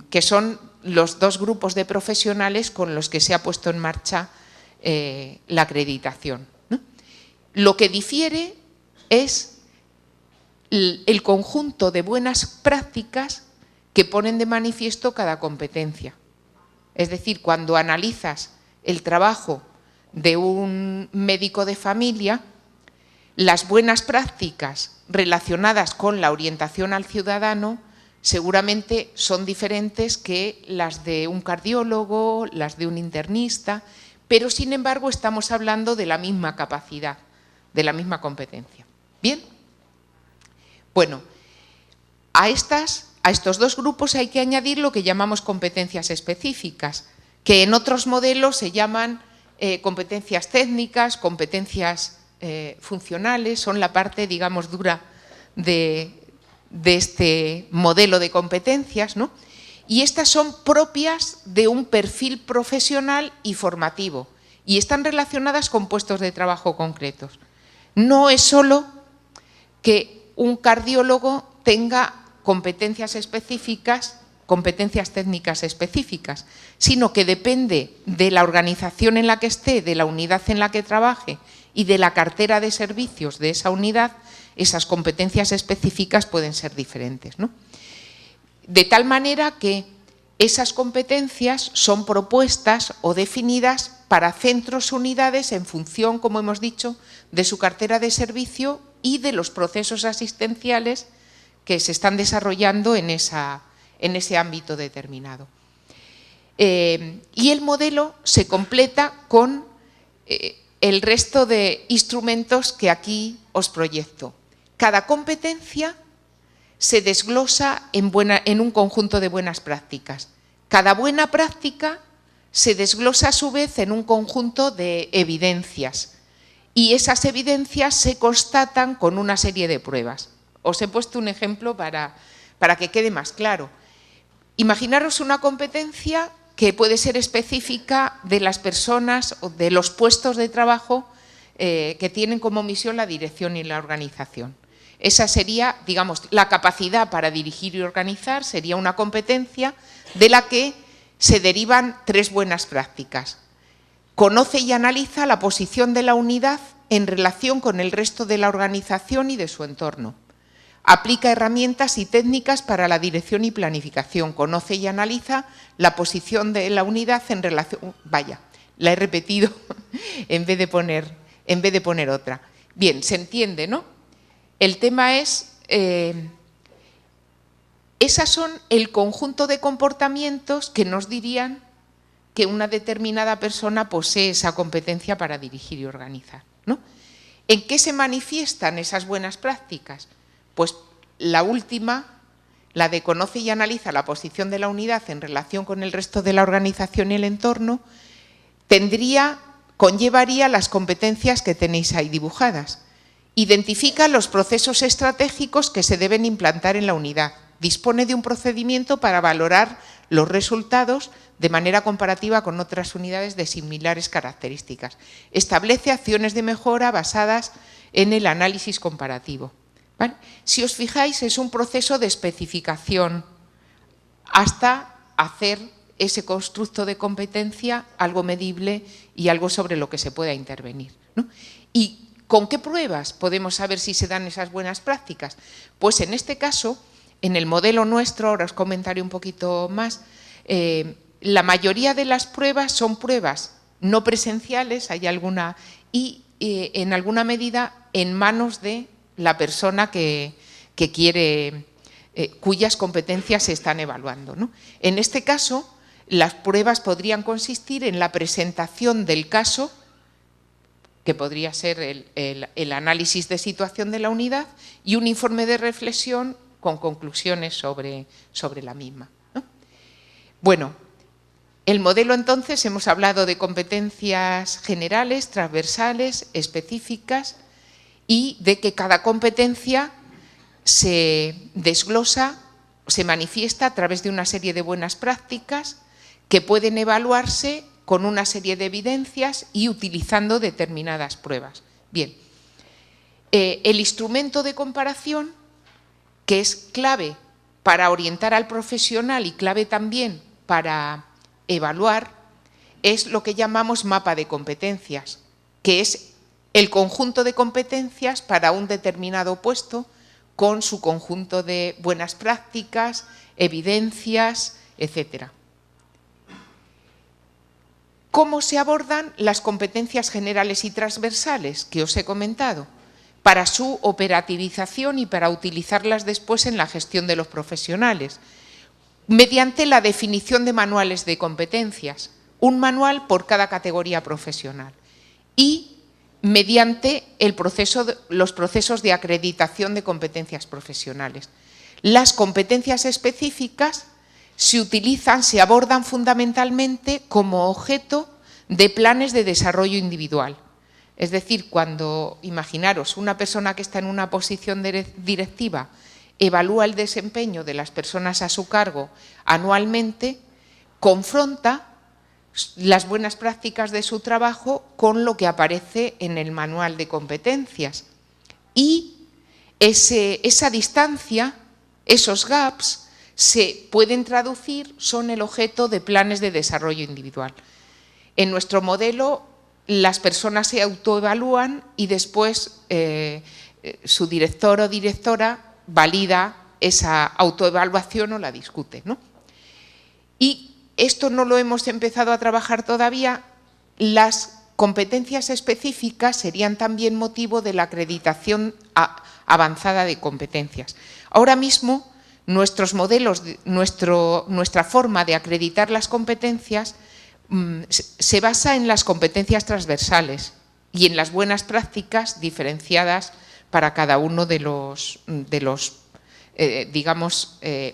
que son los 2 grupos de profesionales con los que se ha puesto en marcha la acreditación, ¿no? Lo que difiere es el conjunto de buenas prácticas que ponen de manifiesto cada competencia. Es decir, cuando analizas el trabajo de un médico de familia, las buenas prácticas relacionadas con la orientación al ciudadano seguramente son diferentes que las de un cardiólogo, las de un internista, pero sin embargo estamos hablando de la misma capacidad, de la misma competencia. ¿Bien? Bueno, a estos 2 grupos hay que añadir lo que llamamos competencias específicas, que en otros modelos se llaman competencias técnicas, competencias funcionales, son la parte, digamos, dura de este modelo de competencias, ¿no? Y estas son propias de un perfil profesional y formativo y están relacionadas con puestos de trabajo concretos. No es solo que un cardiólogo tenga competencias específicas, competencias técnicas específicas, sino que depende de la organización en la que esté, de la unidad en la que trabaje y de la cartera de servicios de esa unidad, esas competencias específicas pueden ser diferentes, ¿no? De tal manera que esas competencias son propuestas o definidas para centros, unidades, en función, como hemos dicho, de su cartera de servicio y de los procesos asistenciales que se están desarrollando en ese ámbito determinado. Y el modelo se completa con el resto de instrumentos que aquí os proyecto. Cada competencia se desglosa en un conjunto de buenas prácticas. Cada buena práctica se desglosa a su vez en un conjunto de evidencias y esas evidencias se constatan con una serie de pruebas. Os he puesto un ejemplo para que quede más claro. Imaginaros una competencia que puede ser específica de las personas o de los puestos de trabajo que tienen como misión la dirección y la organización. Esa sería, digamos, la capacidad para dirigir y organizar, sería una competencia de la que se derivan 3 buenas prácticas. Conoce y analiza la posición de la unidad en relación con el resto de la organización y de su entorno. Aplica herramientas y técnicas para la dirección y planificación. Conoce y analiza la posición de la unidad en relación... Vaya, la he repetido en vez de poner otra. Bien, se entiende, ¿no? El tema es... esas son el conjunto de comportamientos que nos dirían que una determinada persona posee esa competencia para dirigir y organizar, ¿no? ¿En qué se manifiestan esas buenas prácticas? Pues la última, la de conoce y analiza la posición de la unidad en relación con el resto de la organización y el entorno, conllevaría las competencias que tenéis ahí dibujadas. Identifica los procesos estratégicos que se deben implantar en la unidad. Dispone de un procedimiento para valorar los resultados de manera comparativa con otras unidades de similares características. Establece acciones de mejora basadas en el análisis comparativo. ¿Vale? Si os fijáis, es un proceso de especificación hasta hacer ese constructo de competencia algo medible y algo sobre lo que se pueda intervenir, ¿no? ¿Y con qué pruebas podemos saber si se dan esas buenas prácticas? Pues en este caso, en el modelo nuestro, ahora os comentaré un poquito más, la mayoría de las pruebas son pruebas no presenciales, hay alguna, y en alguna medida en manos de la persona que quiere, cuyas competencias se están evaluando, ¿no? En este caso, las pruebas podrían consistir en la presentación del caso, que podría ser el análisis de situación de la unidad, y un informe de reflexión con conclusiones sobre la misma, ¿no? Bueno, el modelo entonces, hemos hablado de competencias generales, transversales, específicas, y de que cada competencia se desglosa, se manifiesta a través de una serie de buenas prácticas que pueden evaluarse con una serie de evidencias y utilizando determinadas pruebas. Bien, el instrumento de comparación, que es clave para orientar al profesional y clave también para evaluar, es lo que llamamos mapa de competencias, que es el conjunto de competencias para un determinado puesto con su conjunto de buenas prácticas, evidencias, etc. ¿Cómo se abordan las competencias generales y transversales que os he comentado? Para su operativización y para utilizarlas después en la gestión de los profesionales, mediante la definición de manuales de competencias, un manual por cada categoría profesional, y mediante los procesos de acreditación de competencias profesionales. Las competencias específicas se abordan fundamentalmente como objeto de planes de desarrollo individual. Es decir, imaginaros, una persona que está en una posición directiva evalúa el desempeño de las personas a su cargo anualmente, confronta las buenas prácticas de su trabajo con lo que aparece en el manual de competencias. Y esa distancia, esos gaps, se pueden traducir, son el objeto de planes de desarrollo individual. En nuestro modelo, las personas se autoevalúan y después su director o directora valida esa autoevaluación o la discute, ¿no? Y esto no lo hemos empezado a trabajar todavía. Las competencias específicas serían también motivo de la acreditación avanzada de competencias. Ahora mismo, nuestros modelos, nuestra forma de acreditar las competencias se basa en las competencias transversales y en las buenas prácticas diferenciadas para cada uno de los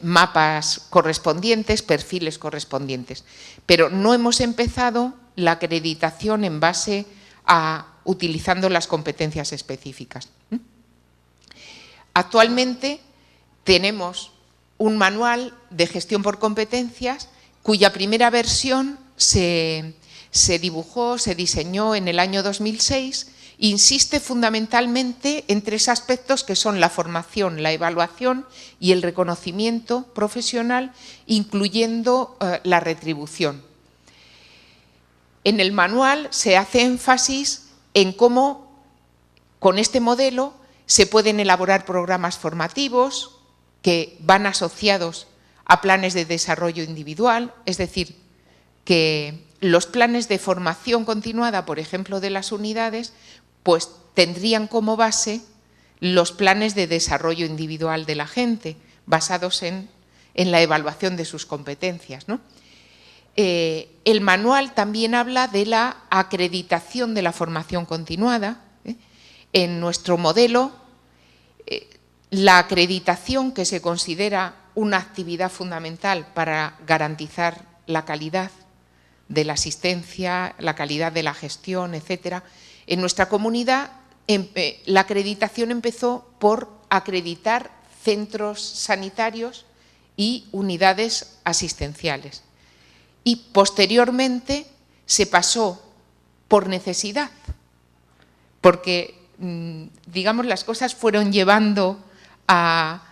mapas correspondientes, perfiles correspondientes. Pero no hemos empezado la acreditación en base a utilizando las competencias específicas. Actualmente tenemos un manual de gestión por competencias cuya primera versión se dibujó, se diseñó en el año 2006. Insiste fundamentalmente en 3 aspectos que son la formación, la evaluación y el reconocimiento profesional, incluyendo la retribución. En el manual se hace énfasis en cómo con este modelo se pueden elaborar programas formativos que van asociados a planes de desarrollo individual, es decir, que los planes de formación continuada, por ejemplo, de las unidades, pues tendrían como base los planes de desarrollo individual de la gente, basados en la evaluación de sus competencias, ¿no? El manual también habla de la acreditación de la formación continuada. En nuestro modelo, la acreditación, que se considera una actividad fundamental para garantizar la calidad de la asistencia, la calidad de la gestión, etcétera. En nuestra comunidad, la acreditación empezó por acreditar centros sanitarios y unidades asistenciales. Y posteriormente se pasó por necesidad, porque, digamos, las cosas fueron llevando a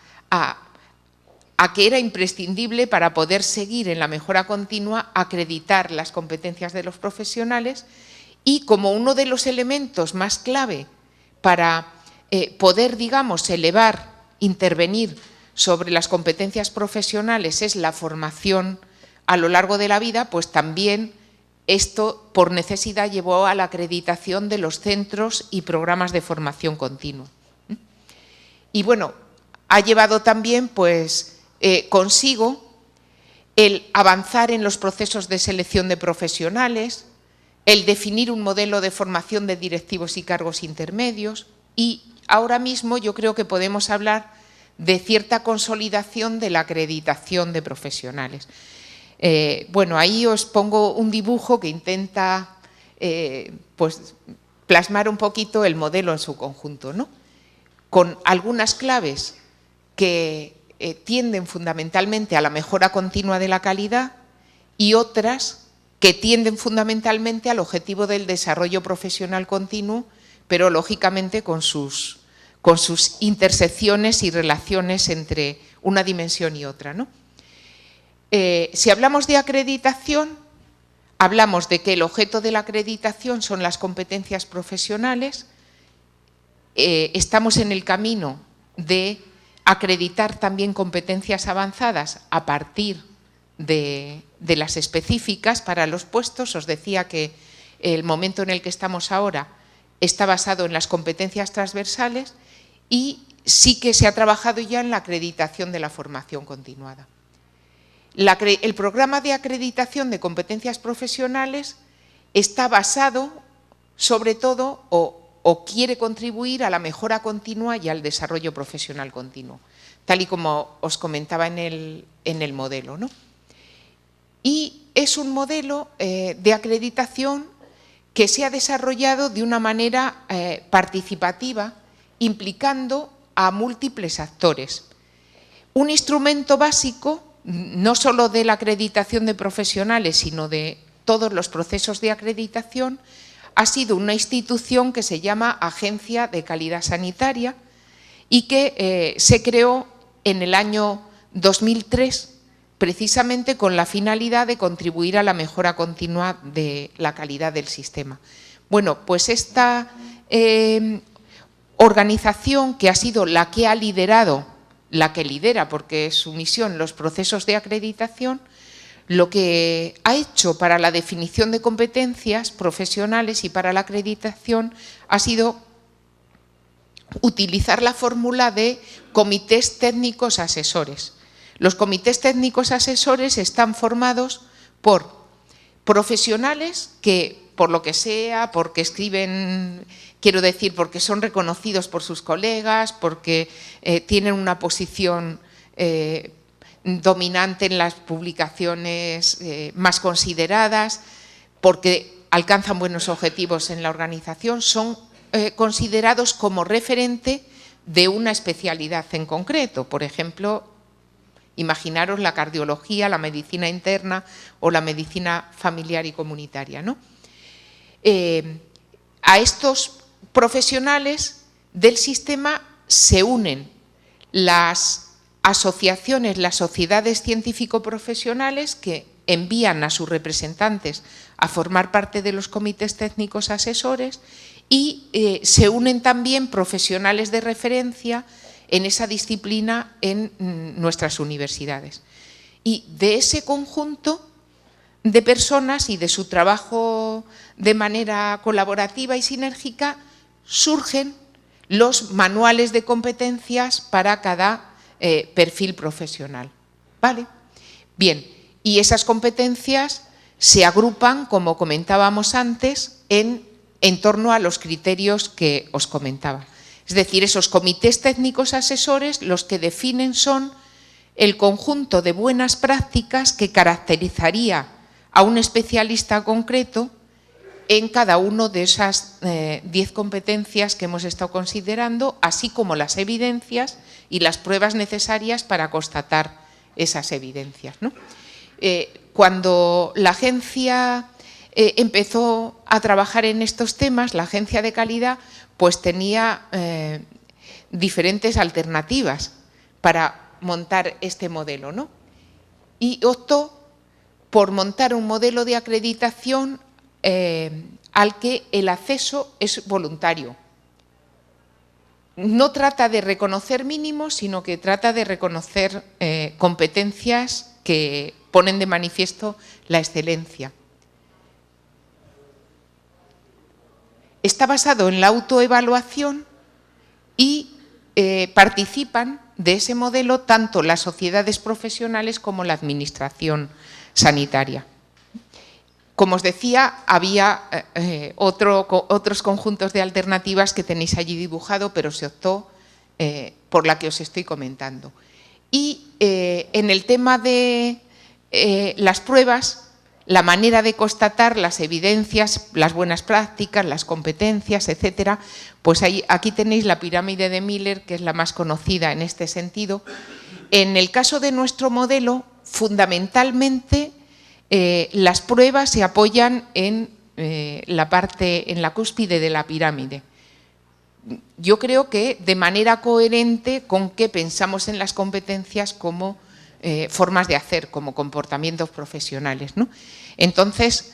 que era imprescindible para poder seguir en la mejora continua acreditar las competencias de los profesionales y como uno de los elementos más clave para poder, digamos, intervenir sobre las competencias profesionales es la formación a lo largo de la vida, pues también esto por necesidad llevó a la acreditación de los centros y programas de formación continua. Y bueno, ha llevado también pues consigo el avanzar en los procesos de selección de profesionales, el definir un modelo de formación de directivos y cargos intermedios y ahora mismo yo creo que podemos hablar de cierta consolidación de la acreditación de profesionales. Bueno, ahí os pongo un dibujo que intenta pues, plasmar un poquito el modelo en su conjunto, ¿no? Con algunas claves que tienden fundamentalmente a la mejora continua de la calidad y otras que tienden fundamentalmente al objetivo del desarrollo profesional continuo, pero lógicamente con sus intersecciones y relaciones entre una dimensión y otra, ¿no? Si hablamos de acreditación, hablamos de que el objeto de la acreditación son las competencias profesionales. Estamos en el camino de acreditar también competencias avanzadas a partir de las específicas para los puestos. Os decía que el momento en el que estamos ahora está basado en las competencias transversales y sí que se ha trabajado ya en la acreditación de la formación continuada. El programa de acreditación de competencias profesionales está basado sobre todo o quiere contribuir a la mejora continua y al desarrollo profesional continuo, tal y como os comentaba en el modelo, ¿no? Y es un modelo de acreditación que se ha desarrollado de una manera participativa, implicando a múltiples actores. Un instrumento básico, no solo de la acreditación de profesionales, sino de todos los procesos de acreditación, ha sido una institución que se llama Agencia de Calidad Sanitaria y que se creó en el año 2003 precisamente con la finalidad de contribuir a la mejora continua de la calidad del sistema. Bueno, pues esta organización que ha sido la que ha liderado, la que lidera porque es su misión los procesos de acreditación, lo que ha hecho para la definición de competencias profesionales y para la acreditación ha sido utilizar la fórmula de comités técnicos asesores. Los comités técnicos asesores están formados por profesionales que, por lo que sea, porque escriben, quiero decir, porque son reconocidos por sus colegas, porque tienen una posición dominante en las publicaciones más consideradas, porque alcanzan buenos objetivos en la organización, son considerados como referente de una especialidad en concreto. Por ejemplo, imaginaros la cardiología, la medicina interna o la medicina familiar y comunitaria, ¿no? A estos profesionales del sistema se unen las asociaciones, las sociedades científico-profesionales que envían a sus representantes a formar parte de los comités técnicos asesores y se unen también profesionales de referencia en esa disciplina en nuestras universidades. Y de ese conjunto de personas y de su trabajo de manera colaborativa y sinérgica surgen los manuales de competencias para cada perfil profesional. ¿Vale? Bien, y esas competencias se agrupan, como comentábamos antes, en torno a los criterios que os comentaba. Es decir, esos comités técnicos asesores los que definen son el conjunto de buenas prácticas que caracterizaría a un especialista concreto en cada uno de esas 10 competencias que hemos estado considerando, así como las evidencias y las pruebas necesarias para constatar esas evidencias, ¿no? Cuando la agencia empezó a trabajar en estos temas, la agencia de calidad pues tenía diferentes alternativas para montar este modelo, ¿no? Y optó por montar un modelo de acreditación al que el acceso es voluntario. No trata de reconocer mínimos, sino que trata de reconocer competencias que ponen de manifiesto la excelencia. Está basado en la autoevaluación y participan de ese modelo tanto las sociedades profesionales como la administración sanitaria. Como os decía, había otros conjuntos de alternativas que tenéis allí dibujado, pero se optó por la que os estoy comentando. Y en el tema de las pruebas, la manera de constatar las evidencias, las buenas prácticas, las competencias, etcétera, pues aquí tenéis la pirámide de Miller, que es la más conocida en este sentido. En el caso de nuestro modelo, fundamentalmente las pruebas se apoyan en en la cúspide de la pirámide. Yo creo que de manera coherente con que pensamos en las competencias como formas de hacer, como comportamientos profesionales, ¿no? Entonces,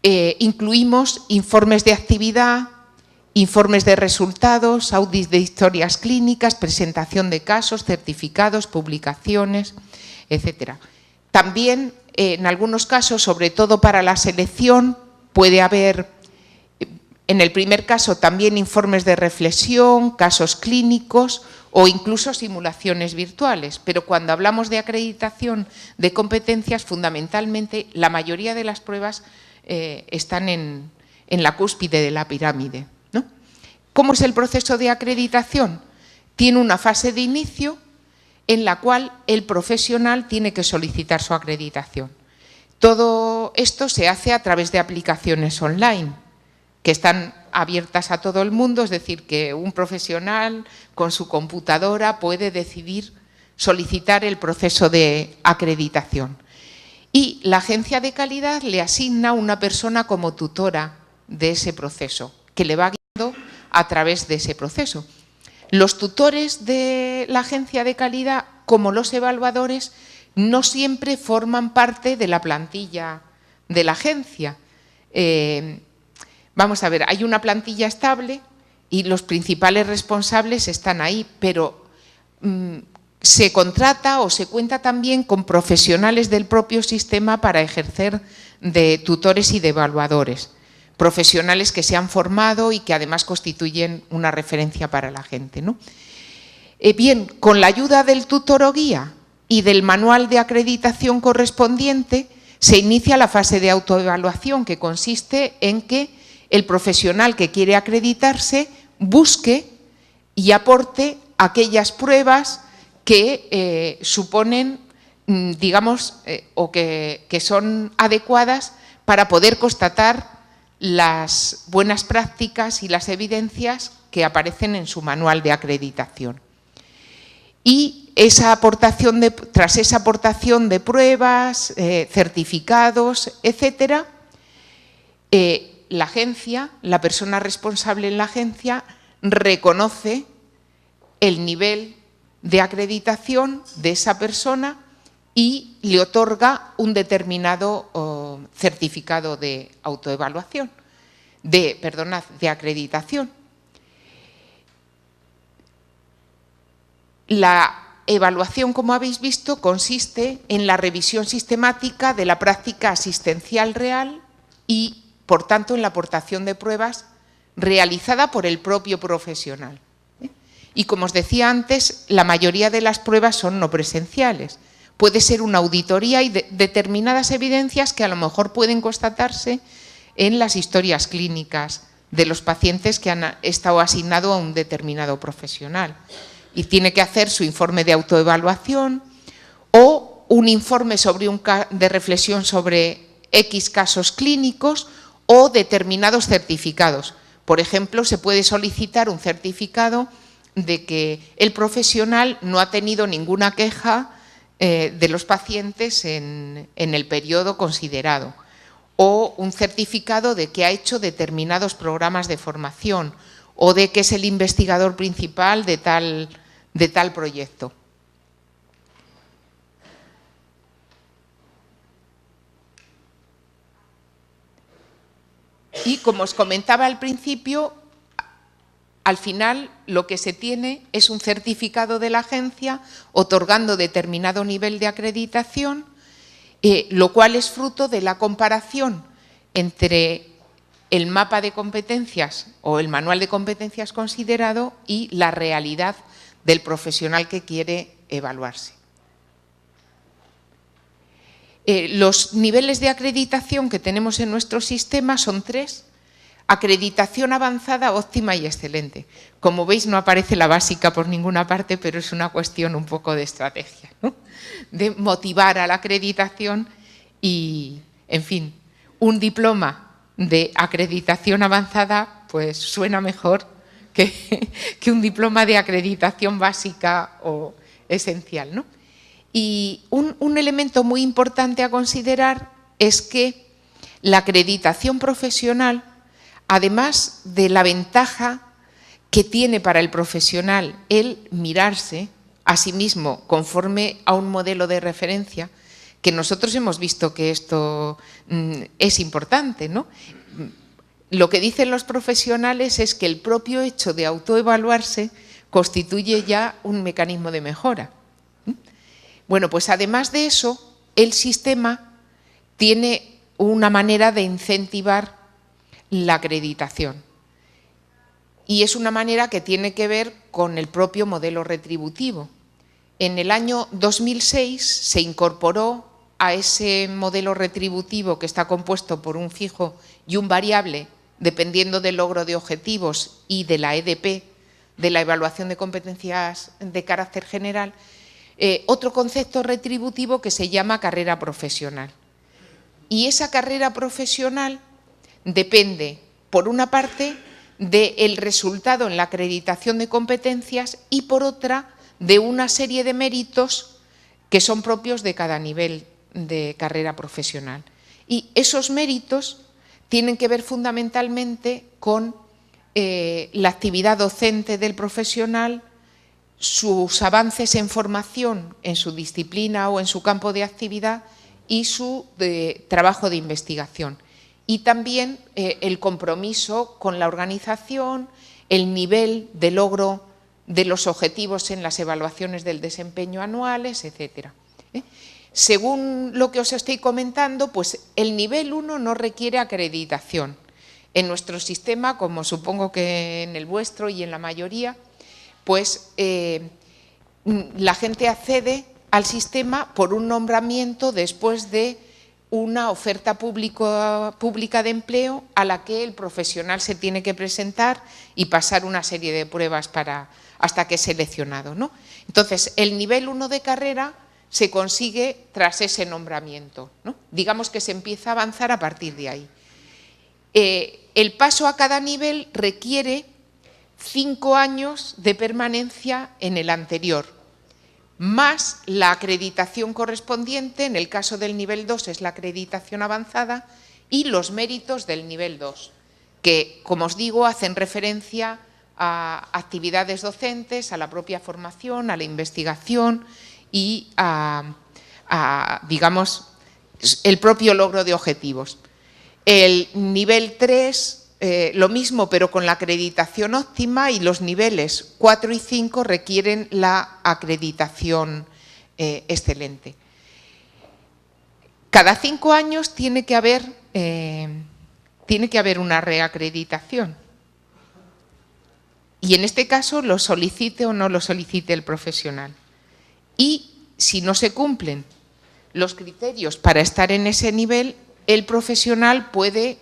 incluimos informes de actividad, informes de resultados, audits de historias clínicas, presentación de casos, certificados, publicaciones, etcétera. También, en algunos casos, sobre todo para la selección, puede haber, en el primer caso, también informes de reflexión, casos clínicos o incluso simulaciones virtuales. Pero cuando hablamos de acreditación de competencias, fundamentalmente, la mayoría de las pruebas están en la cúspide de la pirámide, ¿no? ¿Cómo es el proceso de acreditación? Tiene una fase de inicio en la cual el profesional tiene que solicitar su acreditación. Todo esto se hace a través de aplicaciones online, que están abiertas a todo el mundo, es decir, que un profesional con su computadora puede decidir solicitar el proceso de acreditación. Y la agencia de calidad le asigna una persona como tutora de ese proceso, que le va guiando a través de ese proceso. Los tutores de la agencia de calidad, como los evaluadores, no siempre forman parte de la plantilla de la agencia. Vamos a ver, hay una plantilla estable y los principales responsables están ahí, pero se contrata o se cuenta también con profesionales del propio sistema para ejercer de tutores y de evaluadores. profesionales que se han formado y que además constituyen una referencia para la gente, ¿no? Bien, con la ayuda del tutor o guía y del manual de acreditación correspondiente, se inicia la fase de autoevaluación, que consiste en que el profesional que quiere acreditarse busque y aporte aquellas pruebas que suponen, digamos, o que son adecuadas para poder constatar las buenas prácticas y las evidencias que aparecen en su manual de acreditación. Y tras esa aportación de pruebas, certificados, etcétera, la agencia, la persona responsable en la agencia, reconoce el nivel de acreditación de esa persona y le otorga un determinado certificado de autoevaluación, de acreditación. La evaluación, como habéis visto, consiste en la revisión sistemática de la práctica asistencial real y, por tanto, en la aportación de pruebas realizada por el propio profesional. Y, como os decía antes, la mayoría de las pruebas son no presenciales. Puede ser una auditoría y determinadas evidencias que a lo mejor pueden constatarse en las historias clínicas de los pacientes que han estado asignados a un determinado profesional. Y tiene que hacer su informe de autoevaluación o un informe de reflexión sobre X casos clínicos o determinados certificados. Por ejemplo, se puede solicitar un certificado de que el profesional no ha tenido ninguna queja de los pacientes en el periodo considerado, o un certificado de que ha hecho determinados programas de formación o de que es el investigador principal de tal proyecto. Y como os comentaba al principio, al final lo que se tiene es un certificado de la agencia otorgando determinado nivel de acreditación, lo cual es fruto de la comparación entre el mapa de competencias o el manual de competencias considerado y la realidad del profesional que quiere evaluarse. Los niveles de acreditación que tenemos en nuestro sistema son 3. Acreditación avanzada, óptima y excelente. Como veis, no aparece la básica por ninguna parte, pero es una cuestión un poco de estrategia, ¿no? De motivar a la acreditación y, en fin, un diploma de acreditación avanzada pues suena mejor que un diploma de acreditación básica o esencial, ¿no? Y un elemento muy importante a considerar es que la acreditación profesional, además de la ventaja que tiene para el profesional el mirarse a sí mismo conforme a un modelo de referencia, que nosotros hemos visto que esto es importante, ¿no? Lo que dicen los profesionales es que el propio hecho de autoevaluarse constituye ya un mecanismo de mejora. Bueno, pues además de eso, el sistema tiene una manera de incentivar la acreditación. Y es una manera que tiene que ver con el propio modelo retributivo. En el año 2006 se incorporó a ese modelo retributivo que está compuesto por un fijo y un variable, dependiendo del logro de objetivos y de la EDP, de la evaluación de competencias de carácter general, otro concepto retributivo que se llama carrera profesional. Y esa carrera profesional depende, por una parte, del resultado en la acreditación de competencias y, por otra, de una serie de méritos que son propios de cada nivel de carrera profesional. Y esos méritos tienen que ver fundamentalmente con la actividad docente del profesional, sus avances en formación en su disciplina o en su campo de actividad y su trabajo de investigación. Y también el compromiso con la organización, el nivel de logro de los objetivos en las evaluaciones del desempeño anuales, etcétera. Según lo que os estoy comentando, pues el nivel 1 no requiere acreditación. En nuestro sistema, como supongo que en el vuestro y en la mayoría, pues la gente accede al sistema por un nombramiento después de una oferta pública de empleo a la que el profesional se tiene que presentar y pasar una serie de pruebas hasta que es seleccionado, ¿no? Entonces, el nivel 1 de carrera se consigue tras ese nombramiento, ¿no? Digamos que se empieza a avanzar a partir de ahí. El paso a cada nivel requiere 5 años de permanencia en el anterior, más la acreditación correspondiente. En el caso del nivel 2 es la acreditación avanzada, y los méritos del nivel 2, que, como os digo, hacen referencia a actividades docentes, a la propia formación, a la investigación y digamos, el propio logro de objetivos. El nivel 3, lo mismo, pero con la acreditación óptima, y los niveles 4 y 5 requieren la acreditación excelente. Cada 5 años tiene que haber una reacreditación. Y en este caso lo solicite o no lo solicite el profesional. Y si no se cumplen los criterios para estar en ese nivel, el profesional puede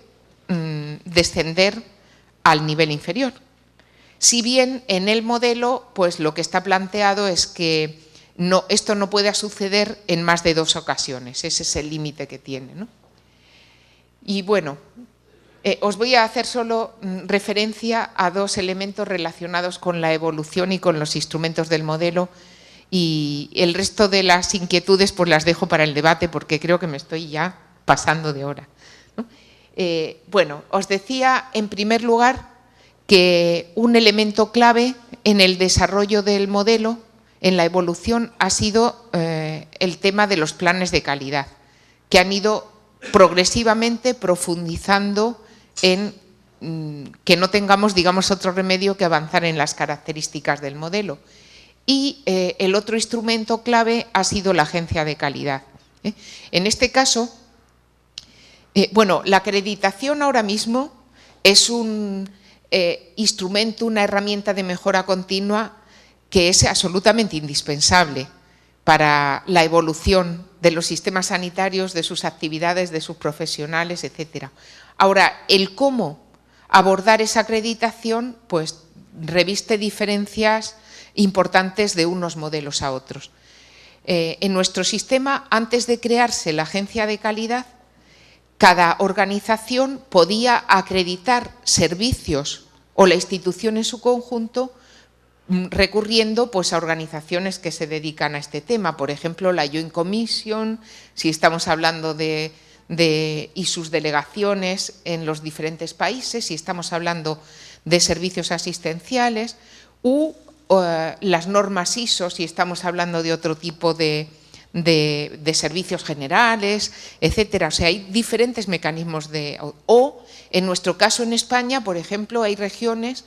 descender al nivel inferior. Si bien en el modelo, pues lo que está planteado es que esto no pueda suceder en más de 2 ocasiones. Ese es el límite que tiene, ¿no? Y bueno, os voy a hacer solo referencia a 2 elementos relacionados con la evolución y con los instrumentos del modelo, y el resto de las inquietudes pues las dejo para el debate, porque creo que me estoy ya pasando de hora, ¿no? Bueno, os decía en primer lugar que un elemento clave en el desarrollo del modelo, en la evolución, ha sido el tema de los planes de calidad, que han ido progresivamente profundizando en que no tengamos, digamos, otro remedio que avanzar en las características del modelo. Y el otro instrumento clave ha sido la agencia de calidad. En este caso, bueno, la acreditación ahora mismo es un instrumento, una herramienta de mejora continua que es absolutamente indispensable para la evolución de los sistemas sanitarios, de sus actividades, de sus profesionales, etcétera. Ahora, el cómo abordar esa acreditación, pues reviste diferencias importantes de unos modelos a otros. En nuestro sistema, antes de crearse la agencia de calidad, cada organización podía acreditar servicios o la institución en su conjunto recurriendo pues, a organizaciones que se dedican a este tema. Por ejemplo, la Joint Commission, si estamos hablando y sus delegaciones en los diferentes países, si estamos hablando de servicios asistenciales, las normas ISO, si estamos hablando de otro tipo de servicios generales, etcétera. O sea, hay diferentes mecanismos o en nuestro caso en España, por ejemplo, hay regiones,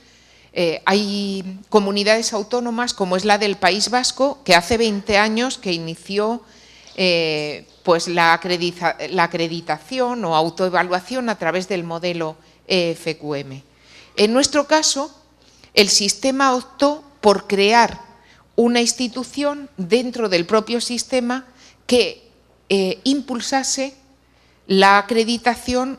hay comunidades autónomas como es la del País Vasco, que hace 20 años que inició pues la acreditación o autoevaluación a través del modelo EFQM. En nuestro caso, el sistema optó por crear una institución dentro del propio sistema que impulsase la acreditación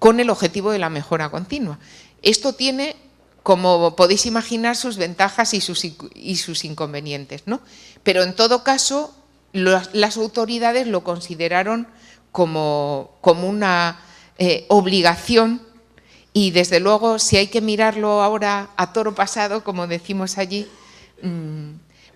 con el objetivo de la mejora continua. Esto tiene, como podéis imaginar, sus ventajas y sus inconvenientes, ¿no? Pero en todo caso, las autoridades lo consideraron como una obligación. Y desde luego, si hay que mirarlo ahora a toro pasado, como decimos allí,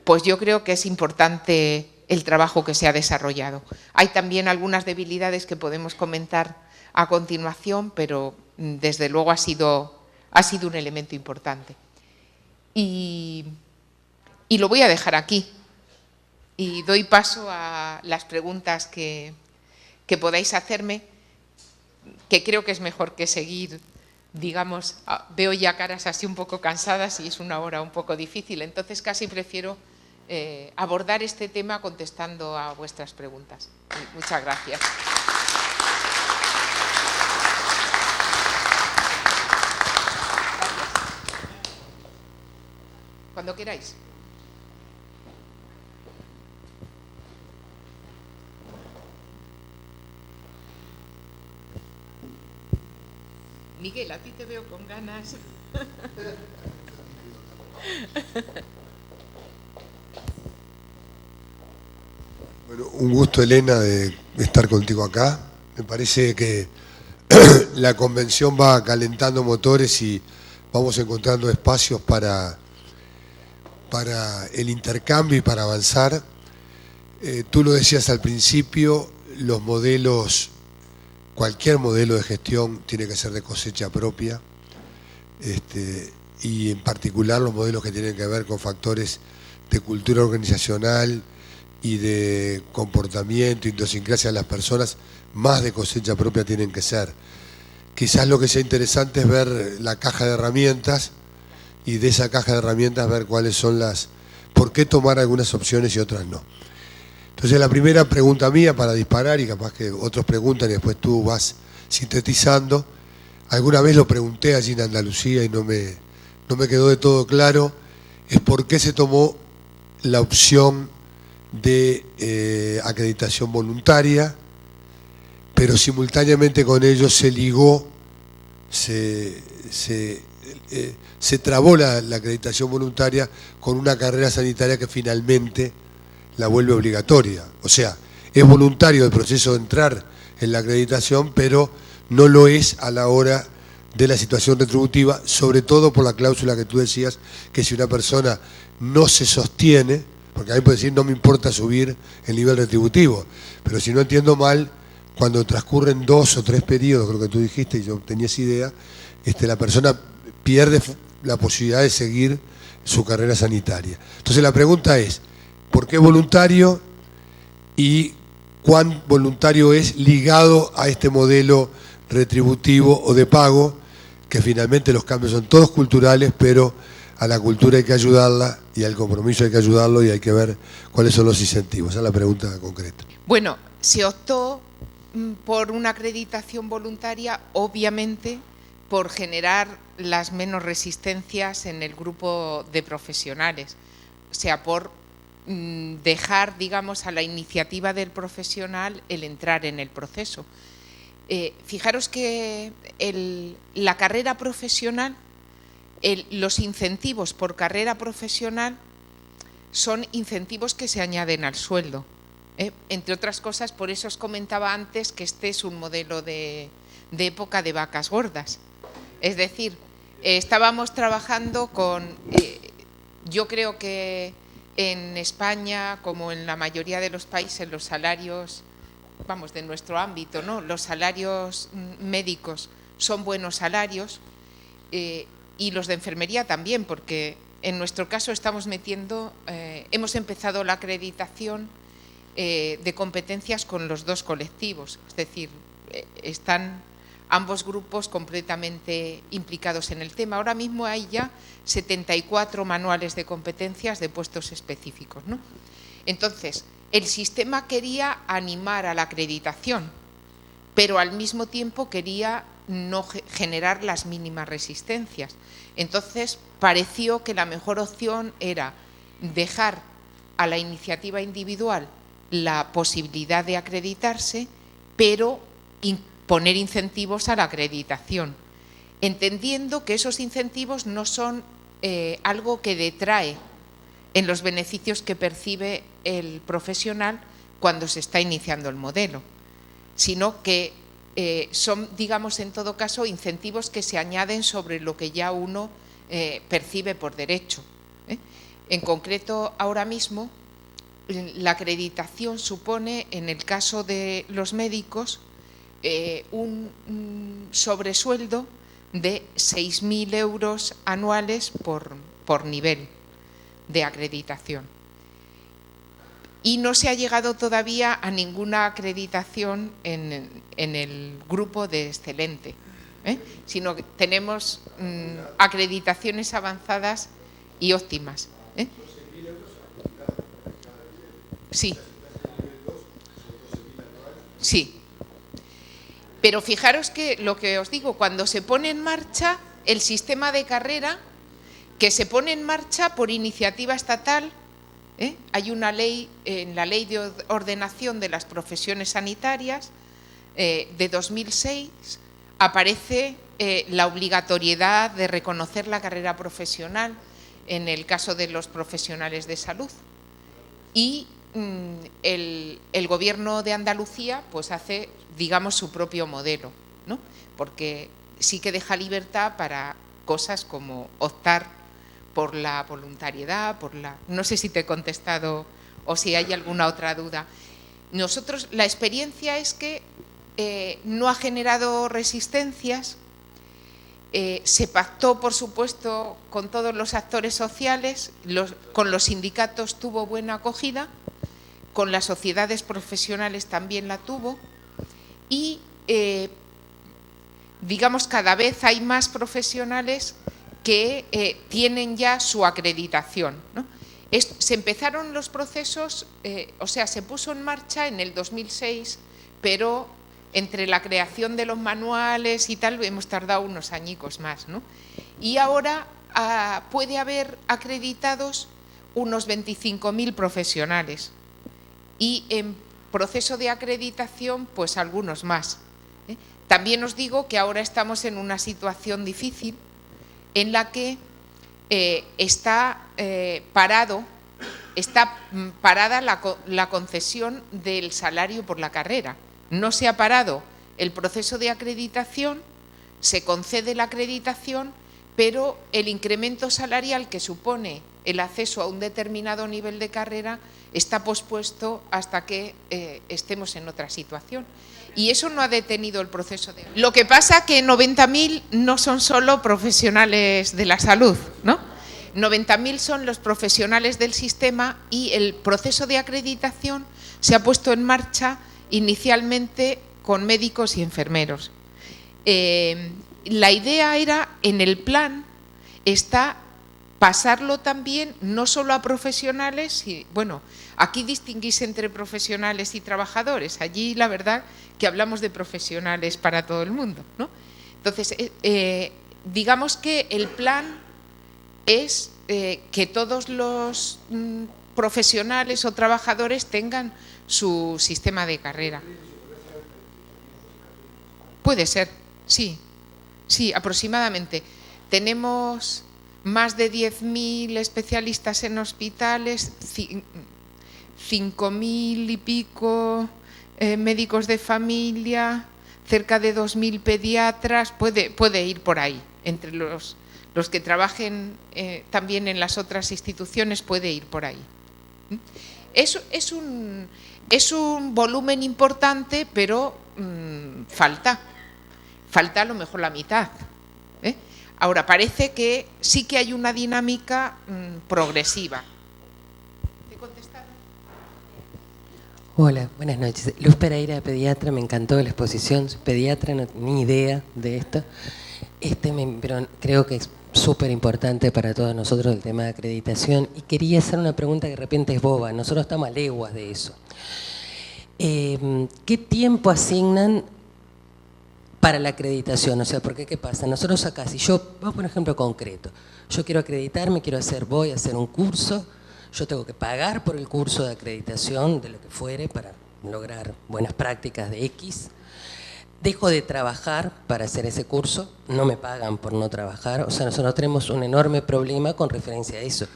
pues yo creo que es importante el trabajo que se ha desarrollado. Hay también algunas debilidades que podemos comentar a continuación, pero desde luego ha sido un elemento importante. Y lo voy a dejar aquí. Y doy paso a las preguntas que podáis hacerme, que creo que es mejor que seguir. Digamos, veo ya caras así un poco cansadas y es una hora un poco difícil, entonces casi prefiero abordar este tema contestando a vuestras preguntas. Muchas gracias. Cuando queráis. Miguel, a ti te veo con ganas. Bueno, un gusto, Elena, de estar contigo acá. Me parece que la convención va calentando motores y vamos encontrando espacios para el intercambio y para avanzar. Tú lo decías al principio, los modelos, cualquier modelo de gestión tiene que ser de cosecha propia, y en particular los modelos que tienen que ver con factores de cultura organizacional y de comportamiento, idiosincrasia de las personas, más de cosecha propia tienen que ser. Quizás lo que sea interesante es ver la caja de herramientas y de esa caja de herramientas ver cuáles son por qué tomar algunas opciones y otras no. Entonces la primera pregunta mía para disparar, y capaz que otros preguntan y después tú vas sintetizando, alguna vez lo pregunté allí en Andalucía y no me quedó de todo claro, es por qué se tomó la opción de acreditación voluntaria, pero simultáneamente con ello se ligó, se trabó la acreditación voluntaria con una carrera sanitaria que finalmente la vuelve obligatoria. O sea, es voluntario el proceso de entrar en la acreditación, pero no lo es a la hora de la situación retributiva, sobre todo por la cláusula que tú decías, que si una persona no se sostiene, porque a mí puede decir no me importa subir el nivel retributivo, pero si no entiendo mal, cuando transcurren 2 o 3 periodos, creo que tú dijiste y yo tenía esa idea, la persona pierde la posibilidad de seguir su carrera sanitaria. Entonces la pregunta es, ¿por qué voluntario y cuán voluntario es ligado a este modelo retributivo o de pago, que finalmente los cambios son todos culturales, pero a la cultura hay que ayudarla y al compromiso hay que ayudarlo y hay que ver cuáles son los incentivos? Esa es la pregunta concreta. Bueno, se optó por una acreditación voluntaria, obviamente, por generar las menos resistencias en el grupo de profesionales, o sea, por dejar, digamos, a la iniciativa del profesional el entrar en el proceso. Fijaros que la carrera profesional, los incentivos por carrera profesional son incentivos que se añaden al sueldo. Entre otras cosas, por eso os comentaba antes que este es un modelo de época de vacas gordas. Es decir, estábamos trabajando con, yo creo que en España, como en la mayoría de los países, los salarios, vamos, de nuestro ámbito, ¿no? Los salarios médicos son buenos salarios, y los de enfermería también, porque en nuestro caso estamos hemos empezado la acreditación de competencias con los 2 colectivos, es decir, están ambos grupos completamente implicados en el tema. Ahora mismo hay ya 74 manuales de competencias de puestos específicos, ¿no? Entonces, el sistema quería animar a la acreditación, pero al mismo tiempo quería no generar las mínimas resistencias. Entonces, pareció que la mejor opción era dejar a la iniciativa individual la posibilidad de acreditarse, pero poner incentivos a la acreditación, entendiendo que esos incentivos no son algo que detrae en los beneficios que percibe el profesional cuando se está iniciando el modelo, sino que son, digamos, en todo caso, incentivos que se añaden sobre lo que ya uno percibe por derecho. En concreto, ahora mismo, la acreditación supone, en el caso de los médicos, un sobresueldo de 6.000 euros anuales por nivel de acreditación. Y no se ha llegado todavía a ninguna acreditación en el grupo de excelente, sino que tenemos acreditaciones avanzadas y óptimas. Sí. Sí. Pero fijaros que lo que os digo, cuando se pone en marcha el sistema de carrera, que se pone en marcha por iniciativa estatal. Hay una ley, en la Ley de Ordenación de las Profesiones Sanitarias de 2006, aparece la obligatoriedad de reconocer la carrera profesional en el caso de los profesionales de salud. Y el Gobierno de Andalucía pues hace, digamos, su propio modelo, ¿no? Porque sí que deja libertad para cosas como optar por la voluntariedad, no sé si te he contestado o si hay alguna otra duda. Nosotros, la experiencia es que no ha generado resistencias. Se pactó, por supuesto, con todos los actores sociales, con los sindicatos tuvo buena acogida, con las sociedades profesionales también la tuvo, y digamos, cada vez hay más profesionales que tienen ya su acreditación, ¿no? Se empezaron los procesos, o sea, se puso en marcha en el 2006, pero entre la creación de los manuales y tal hemos tardado unos añicos más, ¿no? Y ahora puede haber acreditados unos 25.000 profesionales y en proceso de acreditación pues algunos más. También os digo que ahora estamos en una situación difícil en la que está parada la concesión del salario por la carrera. No se ha parado el proceso de acreditación, se concede la acreditación, pero el incremento salarial que supone el acceso a un determinado nivel de carrera está pospuesto hasta que estemos en otra situación. Y eso no ha detenido el proceso de... Lo que pasa que 90.000 no son solo profesionales de la salud, ¿no? 90.000 son los profesionales del sistema y el proceso de acreditación se ha puesto en marcha inicialmente con médicos y enfermeros. La idea era, en el plan, está pasarlo también no solo a profesionales, bueno, aquí distinguís entre profesionales y trabajadores, allí la verdad que hablamos de profesionales para todo el mundo, ¿no? Entonces, digamos que el plan es que todos los profesionales o trabajadores tengan su sistema de carrera. Puede ser, sí, aproximadamente. Tenemos más de 10.000 especialistas en hospitales, 5.000 y pico médicos de familia, cerca de 2.000 pediatras, puede ir por ahí. Entre los que trabajen también en las otras instituciones puede ir por ahí. Es un volumen importante, pero falta a lo mejor la mitad. Ahora, parece que sí que hay una dinámica progresiva. ¿Te he contestado? Hola, buenas noches. Luz Pereira, pediatra, me encantó la exposición. Soy pediatra, no tenía ni idea de esto, pero creo que es súper importante para todos nosotros el tema de acreditación. Y quería hacer una pregunta que de repente es boba, nosotros estamos a leguas de eso. ¿Qué tiempo asignan para la acreditación? O sea, porque ¿qué pasa? Nosotros acá, si yo, vamos por ejemplo concreto, yo quiero acreditarme, voy a hacer un curso, yo tengo que pagar por el curso de acreditación, de lo que fuere, para lograr buenas prácticas de X. Dejo de trabajar para hacer ese curso, no me pagan por no trabajar, o sea, nosotros tenemos un enorme problema con referencia a eso.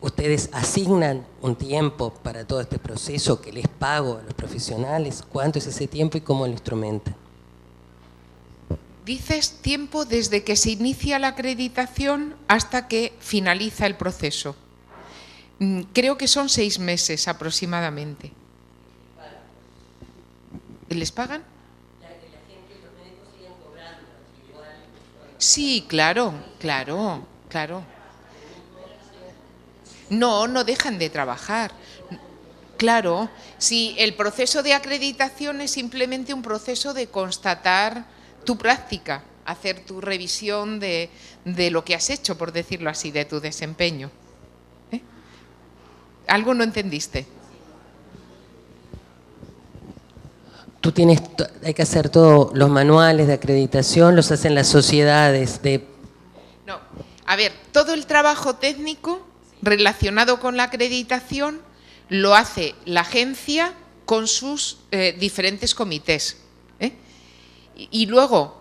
¿Ustedes asignan un tiempo para todo este proceso que les pago a los profesionales? ¿Cuánto es ese tiempo y cómo lo instrumentan? Dices tiempo desde que se inicia la acreditación hasta que finaliza el proceso. Creo que son 6 meses aproximadamente. ¿Les pagan? Sí, claro. No dejan de trabajar. Claro, sí, el proceso de acreditación es simplemente un proceso de constatar tu práctica, hacer tu revisión de lo que has hecho, por decirlo así, de tu desempeño. ¿Algo no entendiste? Hay que hacer todos los manuales de acreditación, los hacen las sociedades de... No, A ver, todo el trabajo técnico relacionado con la acreditación lo hace la agencia con sus diferentes comités. Y luego,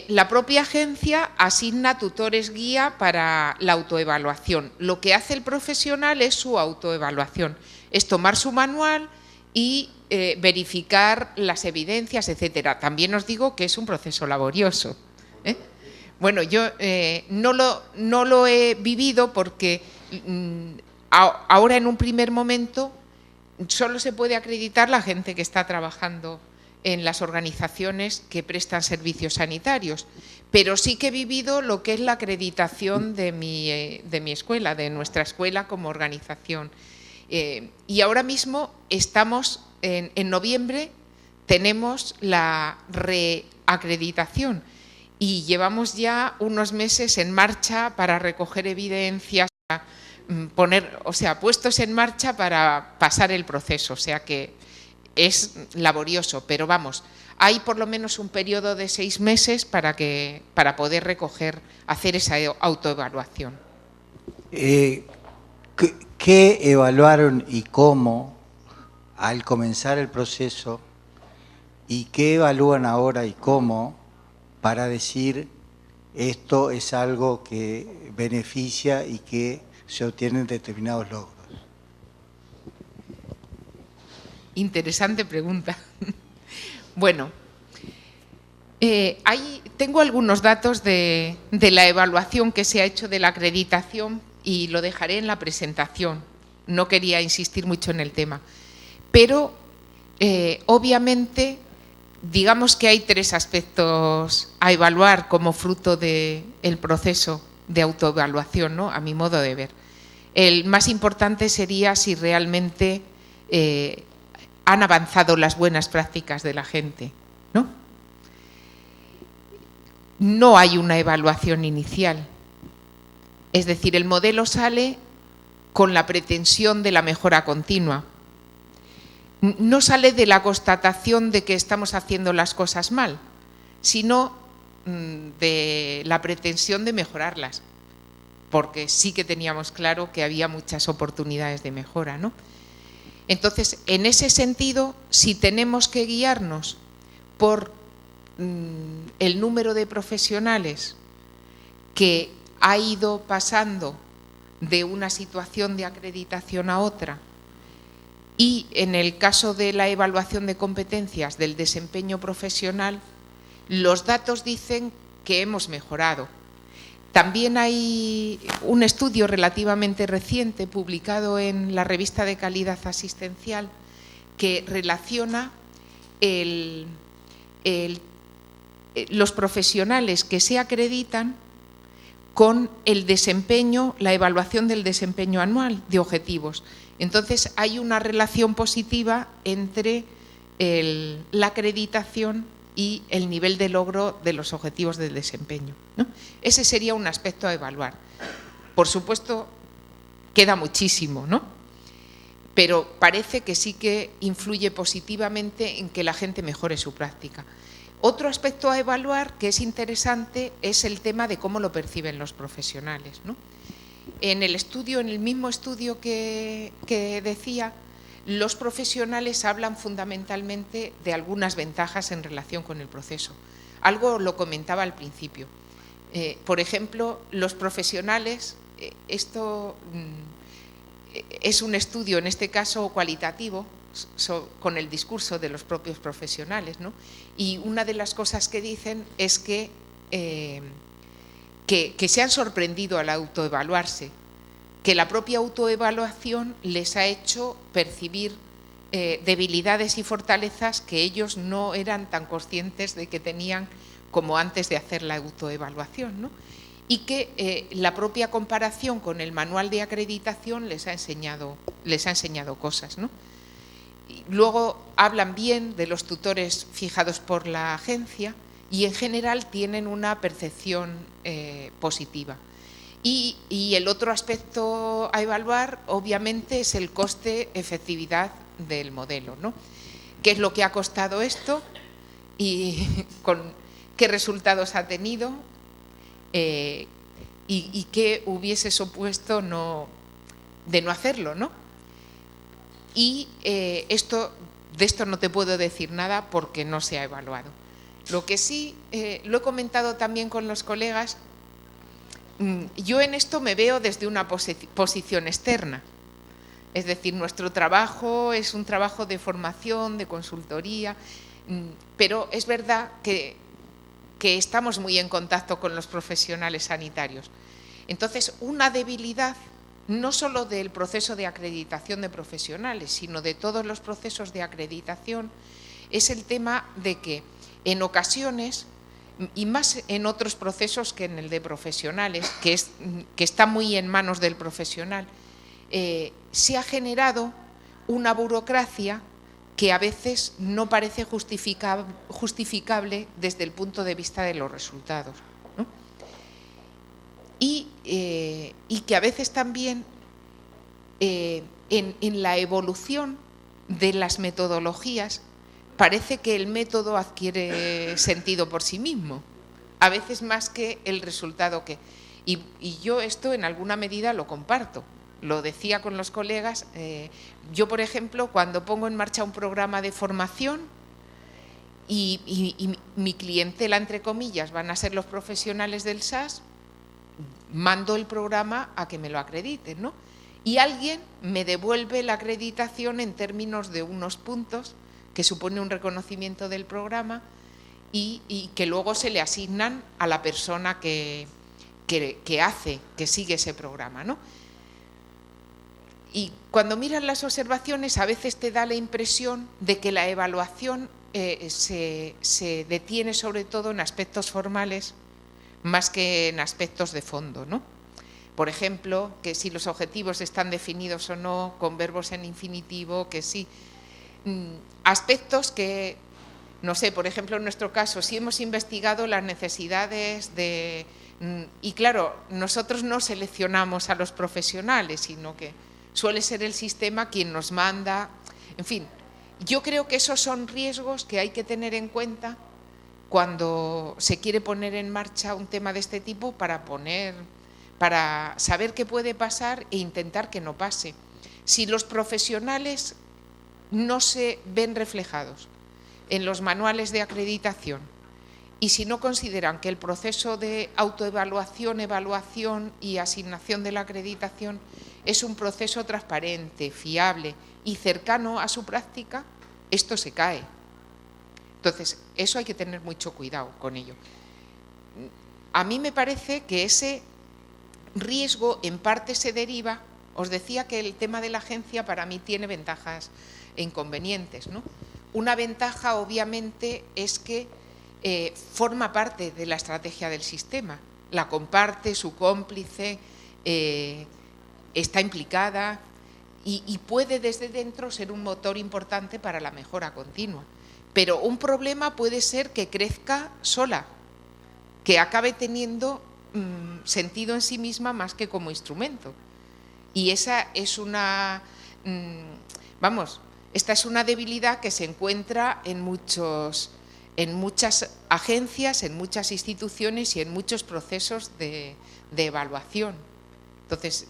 la propia agencia asigna tutores guía para la autoevaluación. Lo que hace el profesional es su autoevaluación, es tomar su manual y verificar las evidencias, etcétera. También os digo que es un proceso laborioso. Bueno, yo no lo he vivido porque ahora en un primer momento solo se puede acreditar la gente que está trabajando en las organizaciones que prestan servicios sanitarios, pero sí que he vivido lo que es la acreditación de mi escuela, de nuestra escuela como organización. Y ahora mismo estamos, en noviembre, tenemos la reacreditación y llevamos ya unos meses en marcha para recoger evidencias, puestos en marcha para pasar el proceso, o sea que es laborioso, pero vamos, hay por lo menos un periodo de 6 meses para poder hacer esa autoevaluación. ¿Qué evaluaron y cómo al comenzar el proceso y qué evalúan ahora y cómo para decir esto es algo que beneficia y que se obtienen determinados logros? Interesante pregunta. Bueno, tengo algunos datos de la evaluación que se ha hecho de la acreditación y lo dejaré en la presentación. No quería insistir mucho en el tema. Pero, obviamente, digamos que hay 3 aspectos a evaluar como fruto del proceso de autoevaluación, ¿no? A mi modo de ver. El más importante sería si realmente han avanzado las buenas prácticas de la gente, ¿no? No hay una evaluación inicial. Es decir, el modelo sale con la pretensión de la mejora continua. No sale de la constatación de que estamos haciendo las cosas mal, sino de la pretensión de mejorarlas, porque sí que teníamos claro que había muchas oportunidades de mejora, ¿no? Entonces, en ese sentido, si tenemos que guiarnos por el número de profesionales que ha ido pasando de una situación de acreditación a otra, y en el caso de la evaluación de competencias del desempeño profesional, los datos dicen que hemos mejorado. También hay un estudio relativamente reciente publicado en la revista de calidad asistencial que relaciona los profesionales que se acreditan con el desempeño, la evaluación del desempeño anual de objetivos. Entonces, hay una relación positiva entre la acreditación y el nivel de logro de los objetivos del desempeño, ¿no? Ese sería un aspecto a evaluar. Por supuesto, queda muchísimo, ¿no? Pero parece que sí que influye positivamente en que la gente mejore su práctica. Otro aspecto a evaluar que es interesante es el tema de cómo lo perciben los profesionales, ¿no? En el mismo estudio que decía, los profesionales hablan fundamentalmente de algunas ventajas en relación con el proceso. Algo lo comentaba al principio. Por ejemplo, los profesionales, esto es un estudio, en este caso cualitativo, con el discurso de los propios profesionales, ¿no? Y una de las cosas que dicen es que se han sorprendido al autoevaluarse, que la propia autoevaluación les ha hecho percibir debilidades y fortalezas que ellos no eran tan conscientes de que tenían como antes de hacer la autoevaluación, ¿no? Y que la propia comparación con el manual de acreditación les ha enseñado cosas, ¿no? Y luego hablan bien de los tutores fijados por la agencia y en general tienen una percepción positiva. Y el otro aspecto a evaluar, obviamente, es el coste-efectividad del modelo, ¿no? ¿Qué es lo que ha costado esto y con qué resultados ha tenido? y qué hubiese supuesto de no hacerlo, ¿no? Y de esto no te puedo decir nada porque no se ha evaluado. Lo que sí, lo he comentado también con los colegas, yo en esto me veo desde una posición externa. Es decir, nuestro trabajo es un trabajo de formación, de consultoría, pero es verdad que estamos muy en contacto con los profesionales sanitarios. Entonces, una debilidad no solo del proceso de acreditación de profesionales, sino de todos los procesos de acreditación, es el tema de que en ocasiones, y más en otros procesos que en el de profesionales, que está muy en manos del profesional, se ha generado una burocracia que a veces no parece justificable desde el punto de vista de los resultados, ¿no? Y que a veces también en la evolución de las metodologías parece que el método adquiere sentido por sí mismo, a veces más que el resultado que... Y yo esto en alguna medida lo comparto. Lo decía con los colegas, yo por ejemplo cuando pongo en marcha un programa de formación y mi clientela entre comillas van a ser los profesionales del SAS, mando el programa a que me lo acrediten, ¿no? Y alguien me devuelve la acreditación en términos de unos puntos que supone un reconocimiento del programa y que luego se le asignan a la persona que sigue ese programa, ¿no? Y cuando miras las observaciones a veces te da la impresión de que la evaluación se detiene sobre todo en aspectos formales más que en aspectos de fondo, ¿no? Por ejemplo, que si los objetivos están definidos o no, con verbos en infinitivo, que sí. Aspectos que, no sé, por ejemplo, en nuestro caso, si hemos investigado las necesidades de... Y claro, nosotros no seleccionamos a los profesionales, sino que suele ser el sistema quien nos manda. En fin, yo creo que esos son riesgos que hay que tener en cuenta cuando se quiere poner en marcha un tema de este tipo para saber qué puede pasar e intentar que no pase. Si los profesionales no se ven reflejados en los manuales de acreditación y si no consideran que el proceso de autoevaluación, evaluación y asignación de la acreditación es un proceso transparente, fiable y cercano a su práctica, esto se cae. Entonces, eso hay que tener mucho cuidado con ello. A mí me parece que ese riesgo en parte se deriva, os decía que el tema de la agencia para mí tiene ventajas e inconvenientes, ¿no? Una ventaja obviamente es que forma parte de la estrategia del sistema, la comparte, su cómplice, está implicada y puede desde dentro ser un motor importante para la mejora continua. Pero un problema puede ser que crezca sola, que acabe teniendo sentido en sí misma más que como instrumento. Y esa es una, esta es una debilidad que se encuentra en muchas agencias, en muchas instituciones y en muchos procesos de evaluación. Entonces,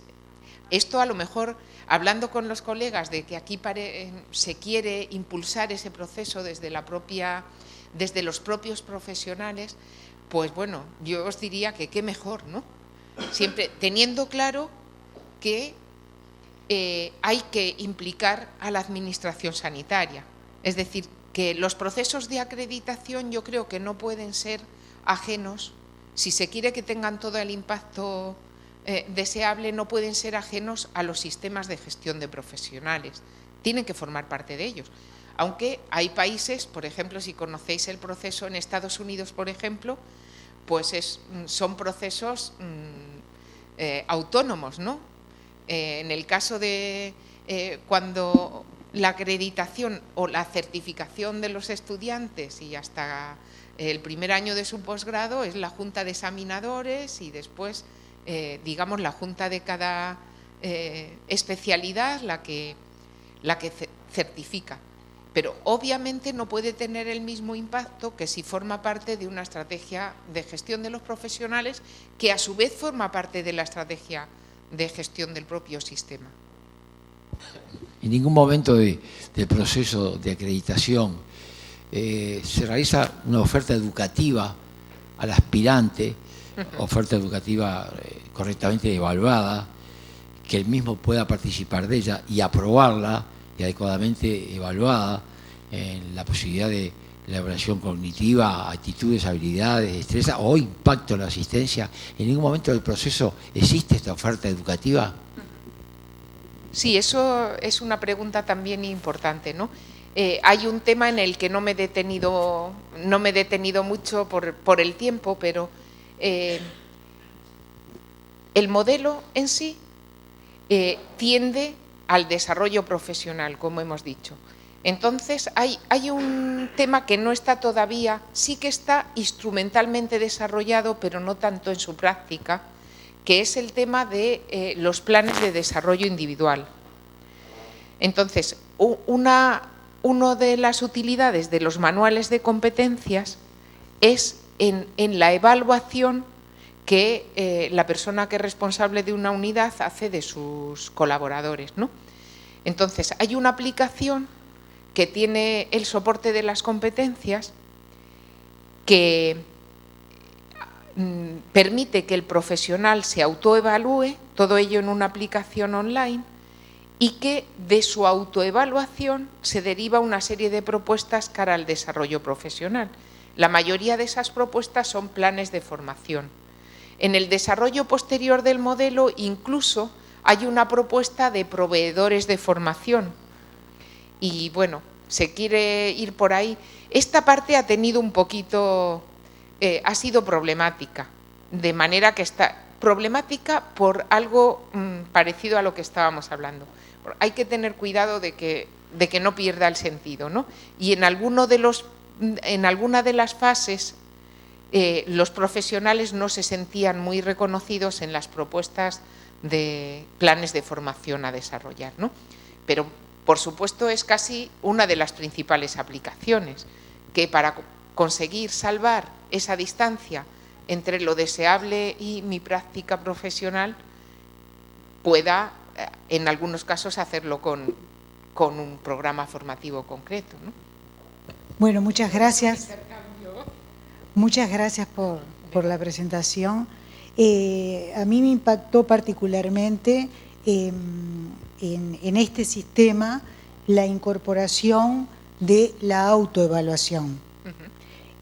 esto a lo mejor, hablando con los colegas de que aquí se quiere impulsar ese proceso desde los propios profesionales, pues bueno, yo os diría que qué mejor, ¿no? Siempre teniendo claro que hay que implicar a la administración sanitaria. Es decir, que los procesos de acreditación yo creo que no pueden ser ajenos, si se quiere que tengan todo el impacto deseable, no pueden ser ajenos a los sistemas de gestión de profesionales. Tienen que formar parte de ellos. Aunque hay países, por ejemplo, si conocéis el proceso en Estados Unidos, por ejemplo, pues son procesos autónomos, ¿no? En el caso de cuando la acreditación o la certificación de los estudiantes y hasta el primer año de su posgrado es la junta de examinadores y después, digamos, la junta de cada especialidad la que certifica. pero obviamente no puede tener el mismo impacto que si forma parte de una estrategia de gestión de los profesionales, que a su vez forma parte de la estrategia de gestión del propio sistema. En ningún momento del proceso de acreditación se realiza una oferta educativa al aspirante, oferta educativa correctamente evaluada, que él mismo pueda participar de ella y aprobarla y adecuadamente evaluada en la posibilidad de la evaluación cognitiva, actitudes, habilidades, destreza o impacto en la asistencia. ¿En ningún momento del proceso existe esta oferta educativa? Sí, eso es una pregunta también importante, ¿no? Hay un tema en el que no me he detenido mucho por el tiempo, pero el modelo en sí tiende al desarrollo profesional, como hemos dicho. Entonces, hay un tema que no está todavía, sí que está instrumentalmente desarrollado, pero no tanto en su práctica, que es el tema de los planes de desarrollo individual. Entonces, una de las utilidades de los manuales de competencias es en la evaluación que la persona que es responsable de una unidad hace de sus colaboradores, ¿no? Entonces, hay una aplicación que tiene el soporte de las competencias que permite que el profesional se autoevalúe, todo ello en una aplicación online, y que de su autoevaluación se deriva una serie de propuestas cara al desarrollo profesional. La mayoría de esas propuestas son planes de formación. En el desarrollo posterior del modelo incluso hay una propuesta de proveedores de formación. Y bueno, se quiere ir por ahí. Esta parte ha tenido un poquito, ha sido problemática, de manera que está problemática por algo parecido a lo que estábamos hablando. Hay que tener cuidado de que no pierda el sentido, ¿no? Y en alguna de las fases los profesionales no se sentían muy reconocidos en las propuestas de planes de formación a desarrollar, ¿no? Pero, por supuesto, es casi una de las principales aplicaciones, que para conseguir salvar esa distancia entre lo deseable y mi práctica profesional pueda, en algunos casos, hacerlo con un programa formativo concreto, ¿no? Bueno, muchas gracias. Muchas gracias por la presentación. A mí me impactó particularmente en este sistema la incorporación de la autoevaluación.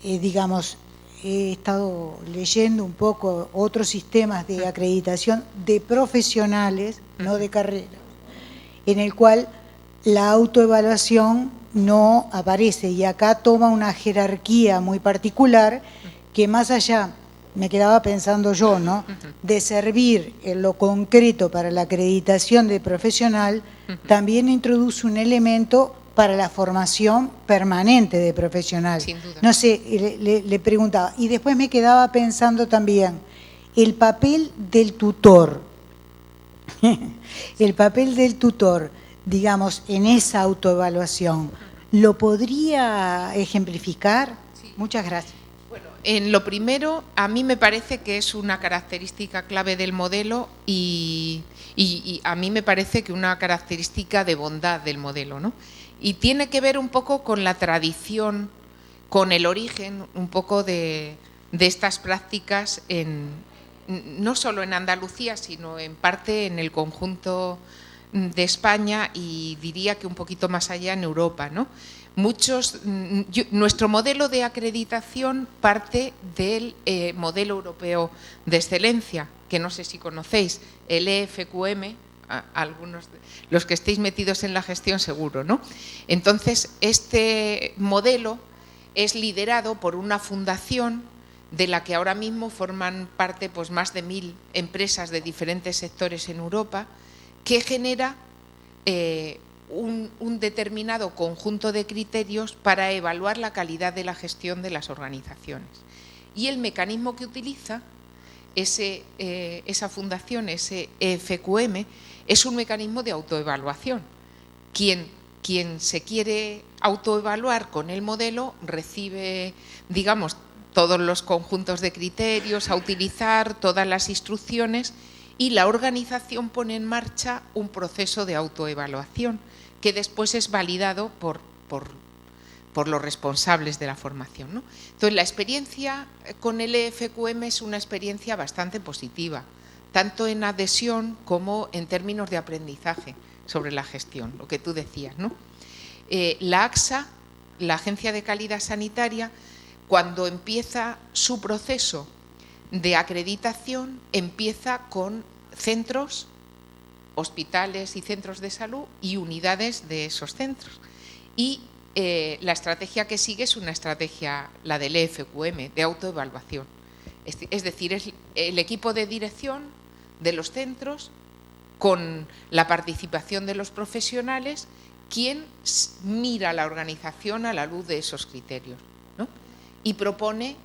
Digamos, he estado leyendo un poco otros sistemas de acreditación de profesionales, no de carrera, en el cual la autoevaluación no aparece, y acá toma una jerarquía muy particular que, más allá, me quedaba pensando yo, ¿no?, de servir en lo concreto para la acreditación de profesional, también introduce un elemento para la formación permanente de profesional. Sin duda. No sé, le preguntaba, y después me quedaba pensando también el papel del tutor. El papel del tutor, digamos, en esa autoevaluación, ¿lo podría ejemplificar? Sí. Muchas gracias. Bueno, en lo primero, a mí me parece que es una característica clave del modelo y a mí me parece que una característica de bondad del modelo, ¿no? Y tiene que ver un poco con la tradición, con el origen un poco de estas prácticas, no solo en Andalucía, sino en parte en el conjunto de España y diría que un poquito más allá en Europa, ¿no? Nuestro modelo de acreditación parte del modelo europeo de excelencia, que no sé si conocéis, el EFQM, algunos de los que estéis metidos en la gestión seguro, ¿no? Entonces, este modelo es liderado por una fundación de la que ahora mismo forman parte pues, más de 1000 empresas de diferentes sectores en Europa, que genera un determinado conjunto de criterios para evaluar la calidad de la gestión de las organizaciones. Y el mecanismo que utiliza esa fundación, ese EFQM, es un mecanismo de autoevaluación. Quien quien se quiere autoevaluar con el modelo recibe, digamos, todos los conjuntos de criterios a utilizar, todas las instrucciones, y la organización pone en marcha un proceso de autoevaluación que después es validado por los responsables de la formación, ¿no? Entonces, la experiencia con el EFQM es una experiencia bastante positiva, tanto en adhesión como en términos de aprendizaje sobre la gestión, lo que tú decías, ¿no? La ACSA, la Agencia de Calidad Sanitaria, cuando empieza su proceso de acreditación, empieza con centros, hospitales y centros de salud y unidades de esos centros. Y la estrategia que sigue es una estrategia, la del EFQM, de autoevaluación. Es decir, es el equipo de dirección de los centros con la participación de los profesionales quien mira la organización a la luz de esos criterios, ¿no? Y propone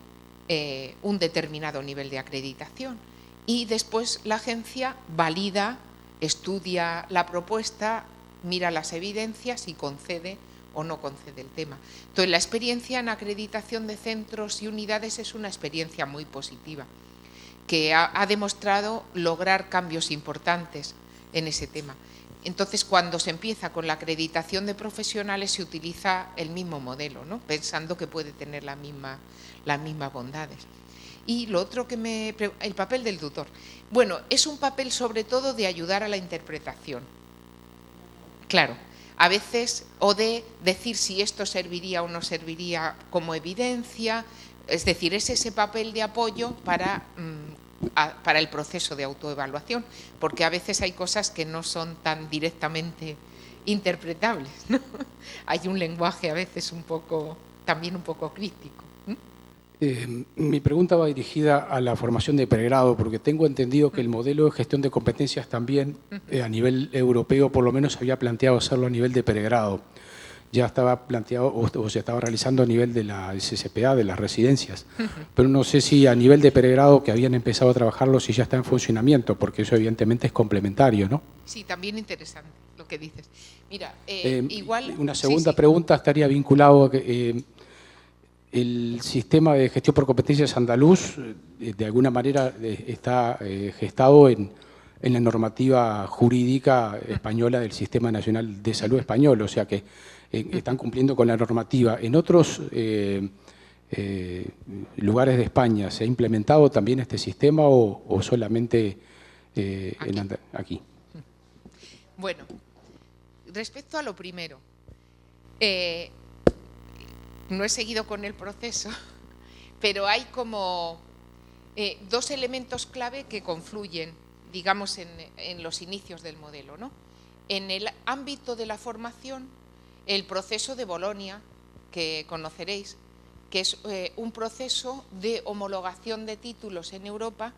un determinado nivel de acreditación. Y después la agencia valida, estudia la propuesta, mira las evidencias y concede o no concede el tema. Entonces, la experiencia en acreditación de centros y unidades es una experiencia muy positiva, que ha demostrado lograr cambios importantes en ese tema. Entonces, cuando se empieza con la acreditación de profesionales, se utiliza el mismo modelo, ¿no? Pensando que puede tener las mismas bondades. Y lo otro el papel del tutor. Bueno, es un papel sobre todo de ayudar a la interpretación. Claro, a veces, o de decir si esto serviría o no serviría como evidencia, es decir, es ese papel de apoyo para el proceso de autoevaluación, porque a veces hay cosas que no son tan directamente interpretables, ¿no? Hay un lenguaje a veces también un poco crítico. Mi pregunta va dirigida a la formación de pregrado, porque tengo entendido que el modelo de gestión de competencias también a nivel europeo por lo menos había planteado hacerlo a nivel de pregrado. Ya estaba planteado o se estaba realizando a nivel de la SSPA, de las residencias, pero no sé si a nivel de pregrado que habían empezado a trabajarlo, si ya está en funcionamiento, porque eso evidentemente es complementario, ¿no? Sí, también interesante lo que dices. Mira, igual... Una segunda pregunta estaría vinculado a que el sistema de gestión por competencias andaluz, de alguna manera, está gestado en la normativa jurídica española del Sistema Nacional de Salud español, o sea que están cumpliendo con la normativa. ¿En otros lugares de España se ha implementado también este sistema o solamente aquí? Bueno, respecto a lo primero, no he seguido con el proceso, pero hay como dos elementos clave que confluyen, digamos, en los inicios del modelo, ¿no? En el ámbito de la formación, el proceso de Bolonia, que conoceréis, que es un proceso de homologación de títulos en Europa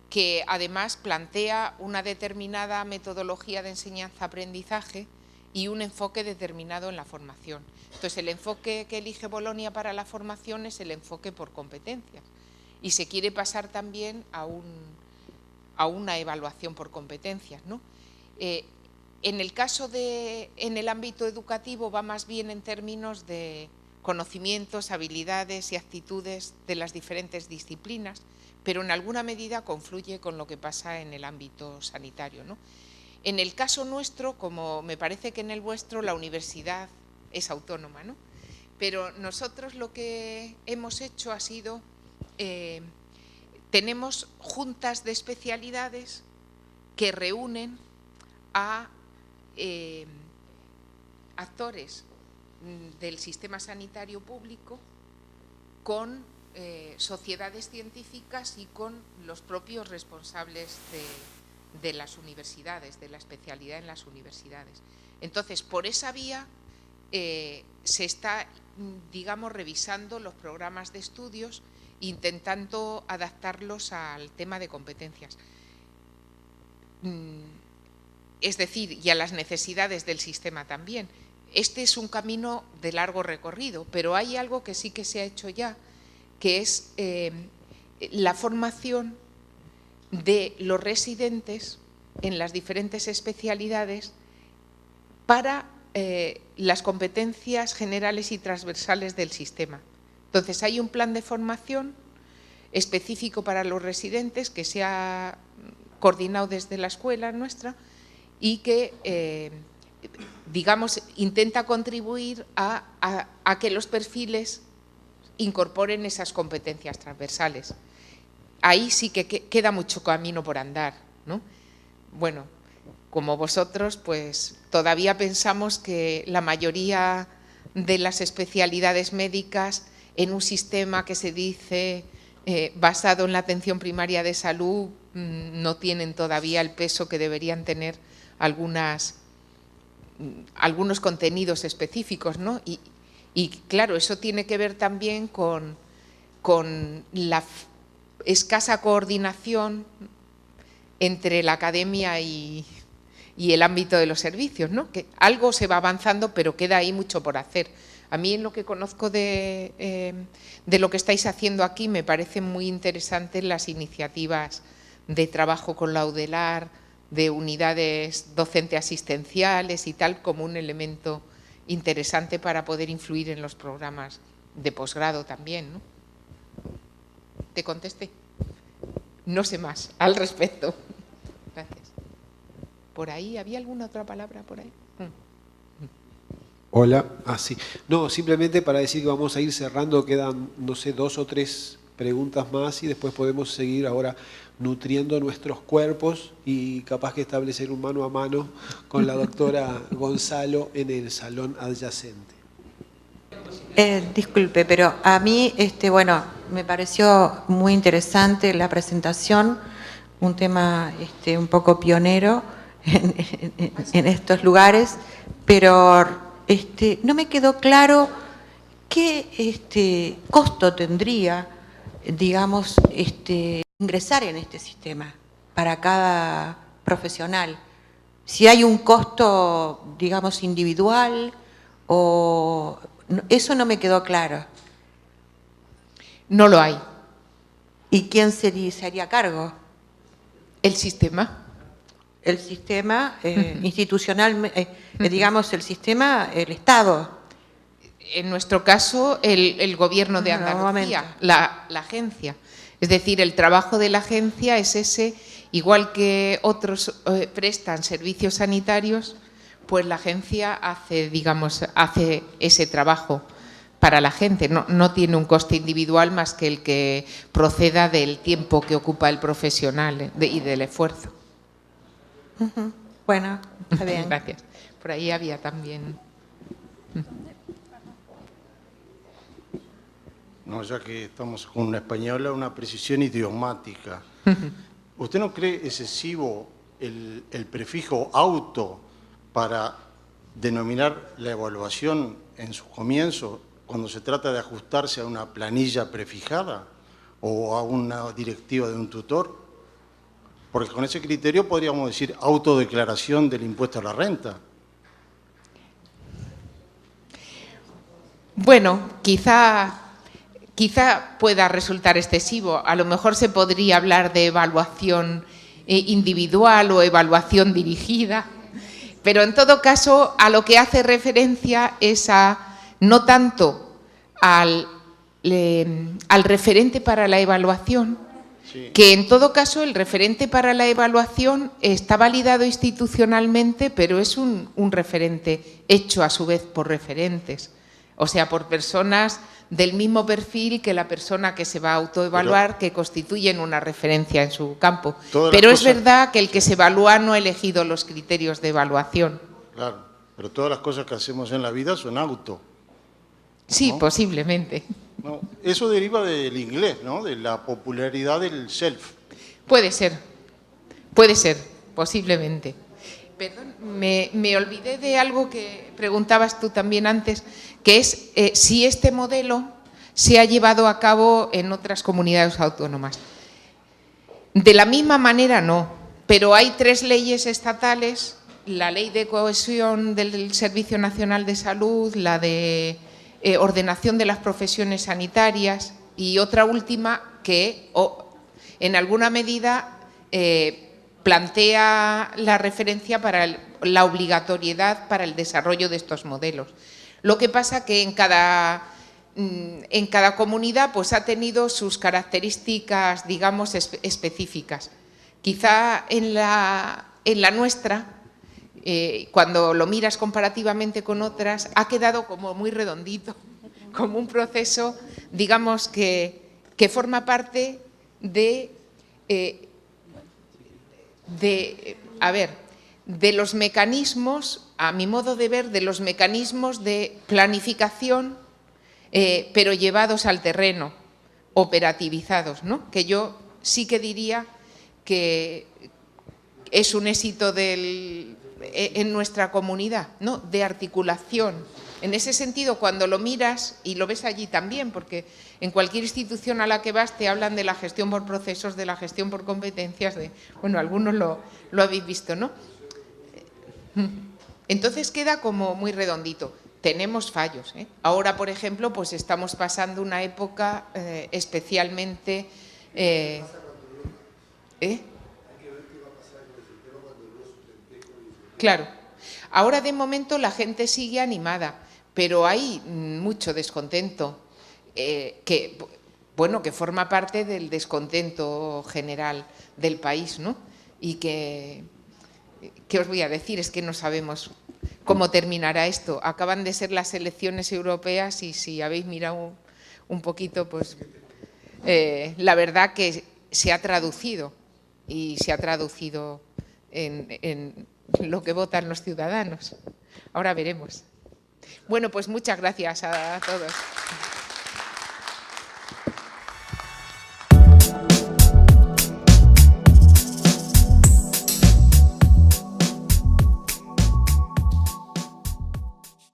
que además plantea una determinada metodología de enseñanza-aprendizaje y un enfoque determinado en la formación. Entonces, el enfoque que elige Bolonia para la formación es el enfoque por competencias y se quiere pasar también a una evaluación por competencias, ¿no? En el caso en el ámbito educativo va más bien en términos de conocimientos, habilidades y actitudes de las diferentes disciplinas, pero en alguna medida confluye con lo que pasa en el ámbito sanitario, ¿no? En el caso nuestro, como me parece que en el vuestro, la universidad es autónoma, ¿no? Pero nosotros lo que hemos hecho ha sido, tenemos juntas de especialidades que reúnen a actores del sistema sanitario público con sociedades científicas y con los propios responsables de las universidades, de la especialidad en las universidades. Entonces, por esa vía se está, digamos, revisando los programas de estudios, intentando adaptarlos al tema de competencias. Es decir, y a las necesidades del sistema también. Este es un camino de largo recorrido, pero hay algo que sí que se ha hecho ya, que es la formación de los residentes en las diferentes especialidades para las competencias generales y transversales del sistema. Entonces, hay un plan de formación específico para los residentes que se ha coordinado desde la escuela nuestra y que, digamos, intenta contribuir a que los perfiles incorporen esas competencias transversales. Ahí sí que queda mucho camino por andar, ¿no? Bueno, como vosotros, pues todavía pensamos que la mayoría de las especialidades médicas en un sistema que se dice basado en la atención primaria de salud no tienen todavía el peso que deberían tener algunos contenidos específicos, ¿no? Y claro, eso tiene que ver también con la escasa coordinación entre la academia y el ámbito de los servicios, ¿no? Que algo se va avanzando, pero queda ahí mucho por hacer. A mí, en lo que conozco de lo que estáis haciendo aquí, me parecen muy interesantes las iniciativas de trabajo con la UDELAR, de unidades docente asistenciales y tal, como un elemento interesante para poder influir en los programas de posgrado también, ¿no? ¿Te contesté? No sé más al respecto. Gracias. ¿Por ahí? ¿Había alguna otra palabra por ahí? Hola. Sí. No, simplemente para decir que vamos a ir cerrando, quedan, no sé, 2 o 3 preguntas más y después podemos seguir ahora nutriendo nuestros cuerpos y capaz que establecer un mano a mano con la doctora Gonzalo en el salón adyacente. Disculpe, pero a mí, bueno, me pareció muy interesante la presentación, un tema un poco pionero en estos lugares, pero no me quedó claro qué costo tendría, digamos, ingresar en este sistema para cada profesional. Si hay un costo, digamos, individual o... Eso no me quedó claro. No lo hay. ¿Y quién se haría cargo? El sistema. El sistema institucional, digamos, el sistema, el Estado. En nuestro caso, el Gobierno de Andalucía, la agencia. Es decir, el trabajo de la agencia es ese, igual que otros prestan servicios sanitarios, pues la agencia hace, digamos, hace ese trabajo para la gente. No tiene un coste individual más que el que proceda del tiempo que ocupa el profesional y del esfuerzo. Bueno, está bien. Gracias. Por ahí había también... No, ya que estamos con una española, una precisión idiomática. ¿Usted no cree excesivo el prefijo auto para denominar la evaluación en su comienzo cuando se trata de ajustarse a una planilla prefijada o a una directiva de un tutor? Porque con ese criterio podríamos decir autodeclaración del impuesto a la renta. Bueno, quizá pueda resultar excesivo. A lo mejor se podría hablar de evaluación individual o evaluación dirigida, pero en todo caso a lo que hace referencia es no tanto al referente para la evaluación, sí, que en todo caso el referente para la evaluación está validado institucionalmente, pero es un referente hecho a su vez por referentes, o sea, por personas del mismo perfil que la persona que se va a autoevaluar, que constituyen una referencia en su campo. Pero es verdad que el que se evalúa no ha elegido los criterios de evaluación. Claro, pero todas las cosas que hacemos en la vida son auto. Sí, ¿no? Posiblemente. No, eso deriva del inglés, ¿no? De la popularidad del self. Puede ser, posiblemente. Perdón, me olvidé de algo que preguntabas tú también antes, que es si este modelo se ha llevado a cabo en otras comunidades autónomas. De la misma manera no, pero hay 3 leyes estatales, la Ley de Cohesión del Servicio Nacional de Salud, la de ordenación de las profesiones sanitarias y otra última que en alguna medida plantea la referencia para la obligatoriedad para el desarrollo de estos modelos. Lo que pasa que en cada comunidad pues, ha tenido sus características, digamos, específicas. Quizá en la nuestra, cuando lo miras comparativamente con otras, ha quedado como muy redondito, como un proceso, digamos, que forma parte de los mecanismos, a mi modo de ver, de los mecanismos de planificación, pero llevados al terreno, operativizados, ¿no? Que yo sí que diría que es un éxito en nuestra comunidad, ¿no? De articulación. En ese sentido, cuando lo miras, y lo ves allí también, porque en cualquier institución a la que vas te hablan de la gestión por procesos, de la gestión por competencias, bueno, algunos lo habéis visto, ¿no? Entonces queda como muy redondito. Tenemos fallos, ¿eh? Ahora, por ejemplo, pues estamos pasando una época especialmente... Claro. Ahora, de momento, la gente sigue animada, pero hay mucho descontento, que forma parte del descontento general del país, ¿no? Y ¿qué os voy a decir? Es que no sabemos cómo terminará esto. Acaban de ser las elecciones europeas y si habéis mirado un poquito, pues la verdad que se ha traducido y se ha traducido en lo que votan los ciudadanos. Ahora veremos. Bueno, pues muchas gracias a todos.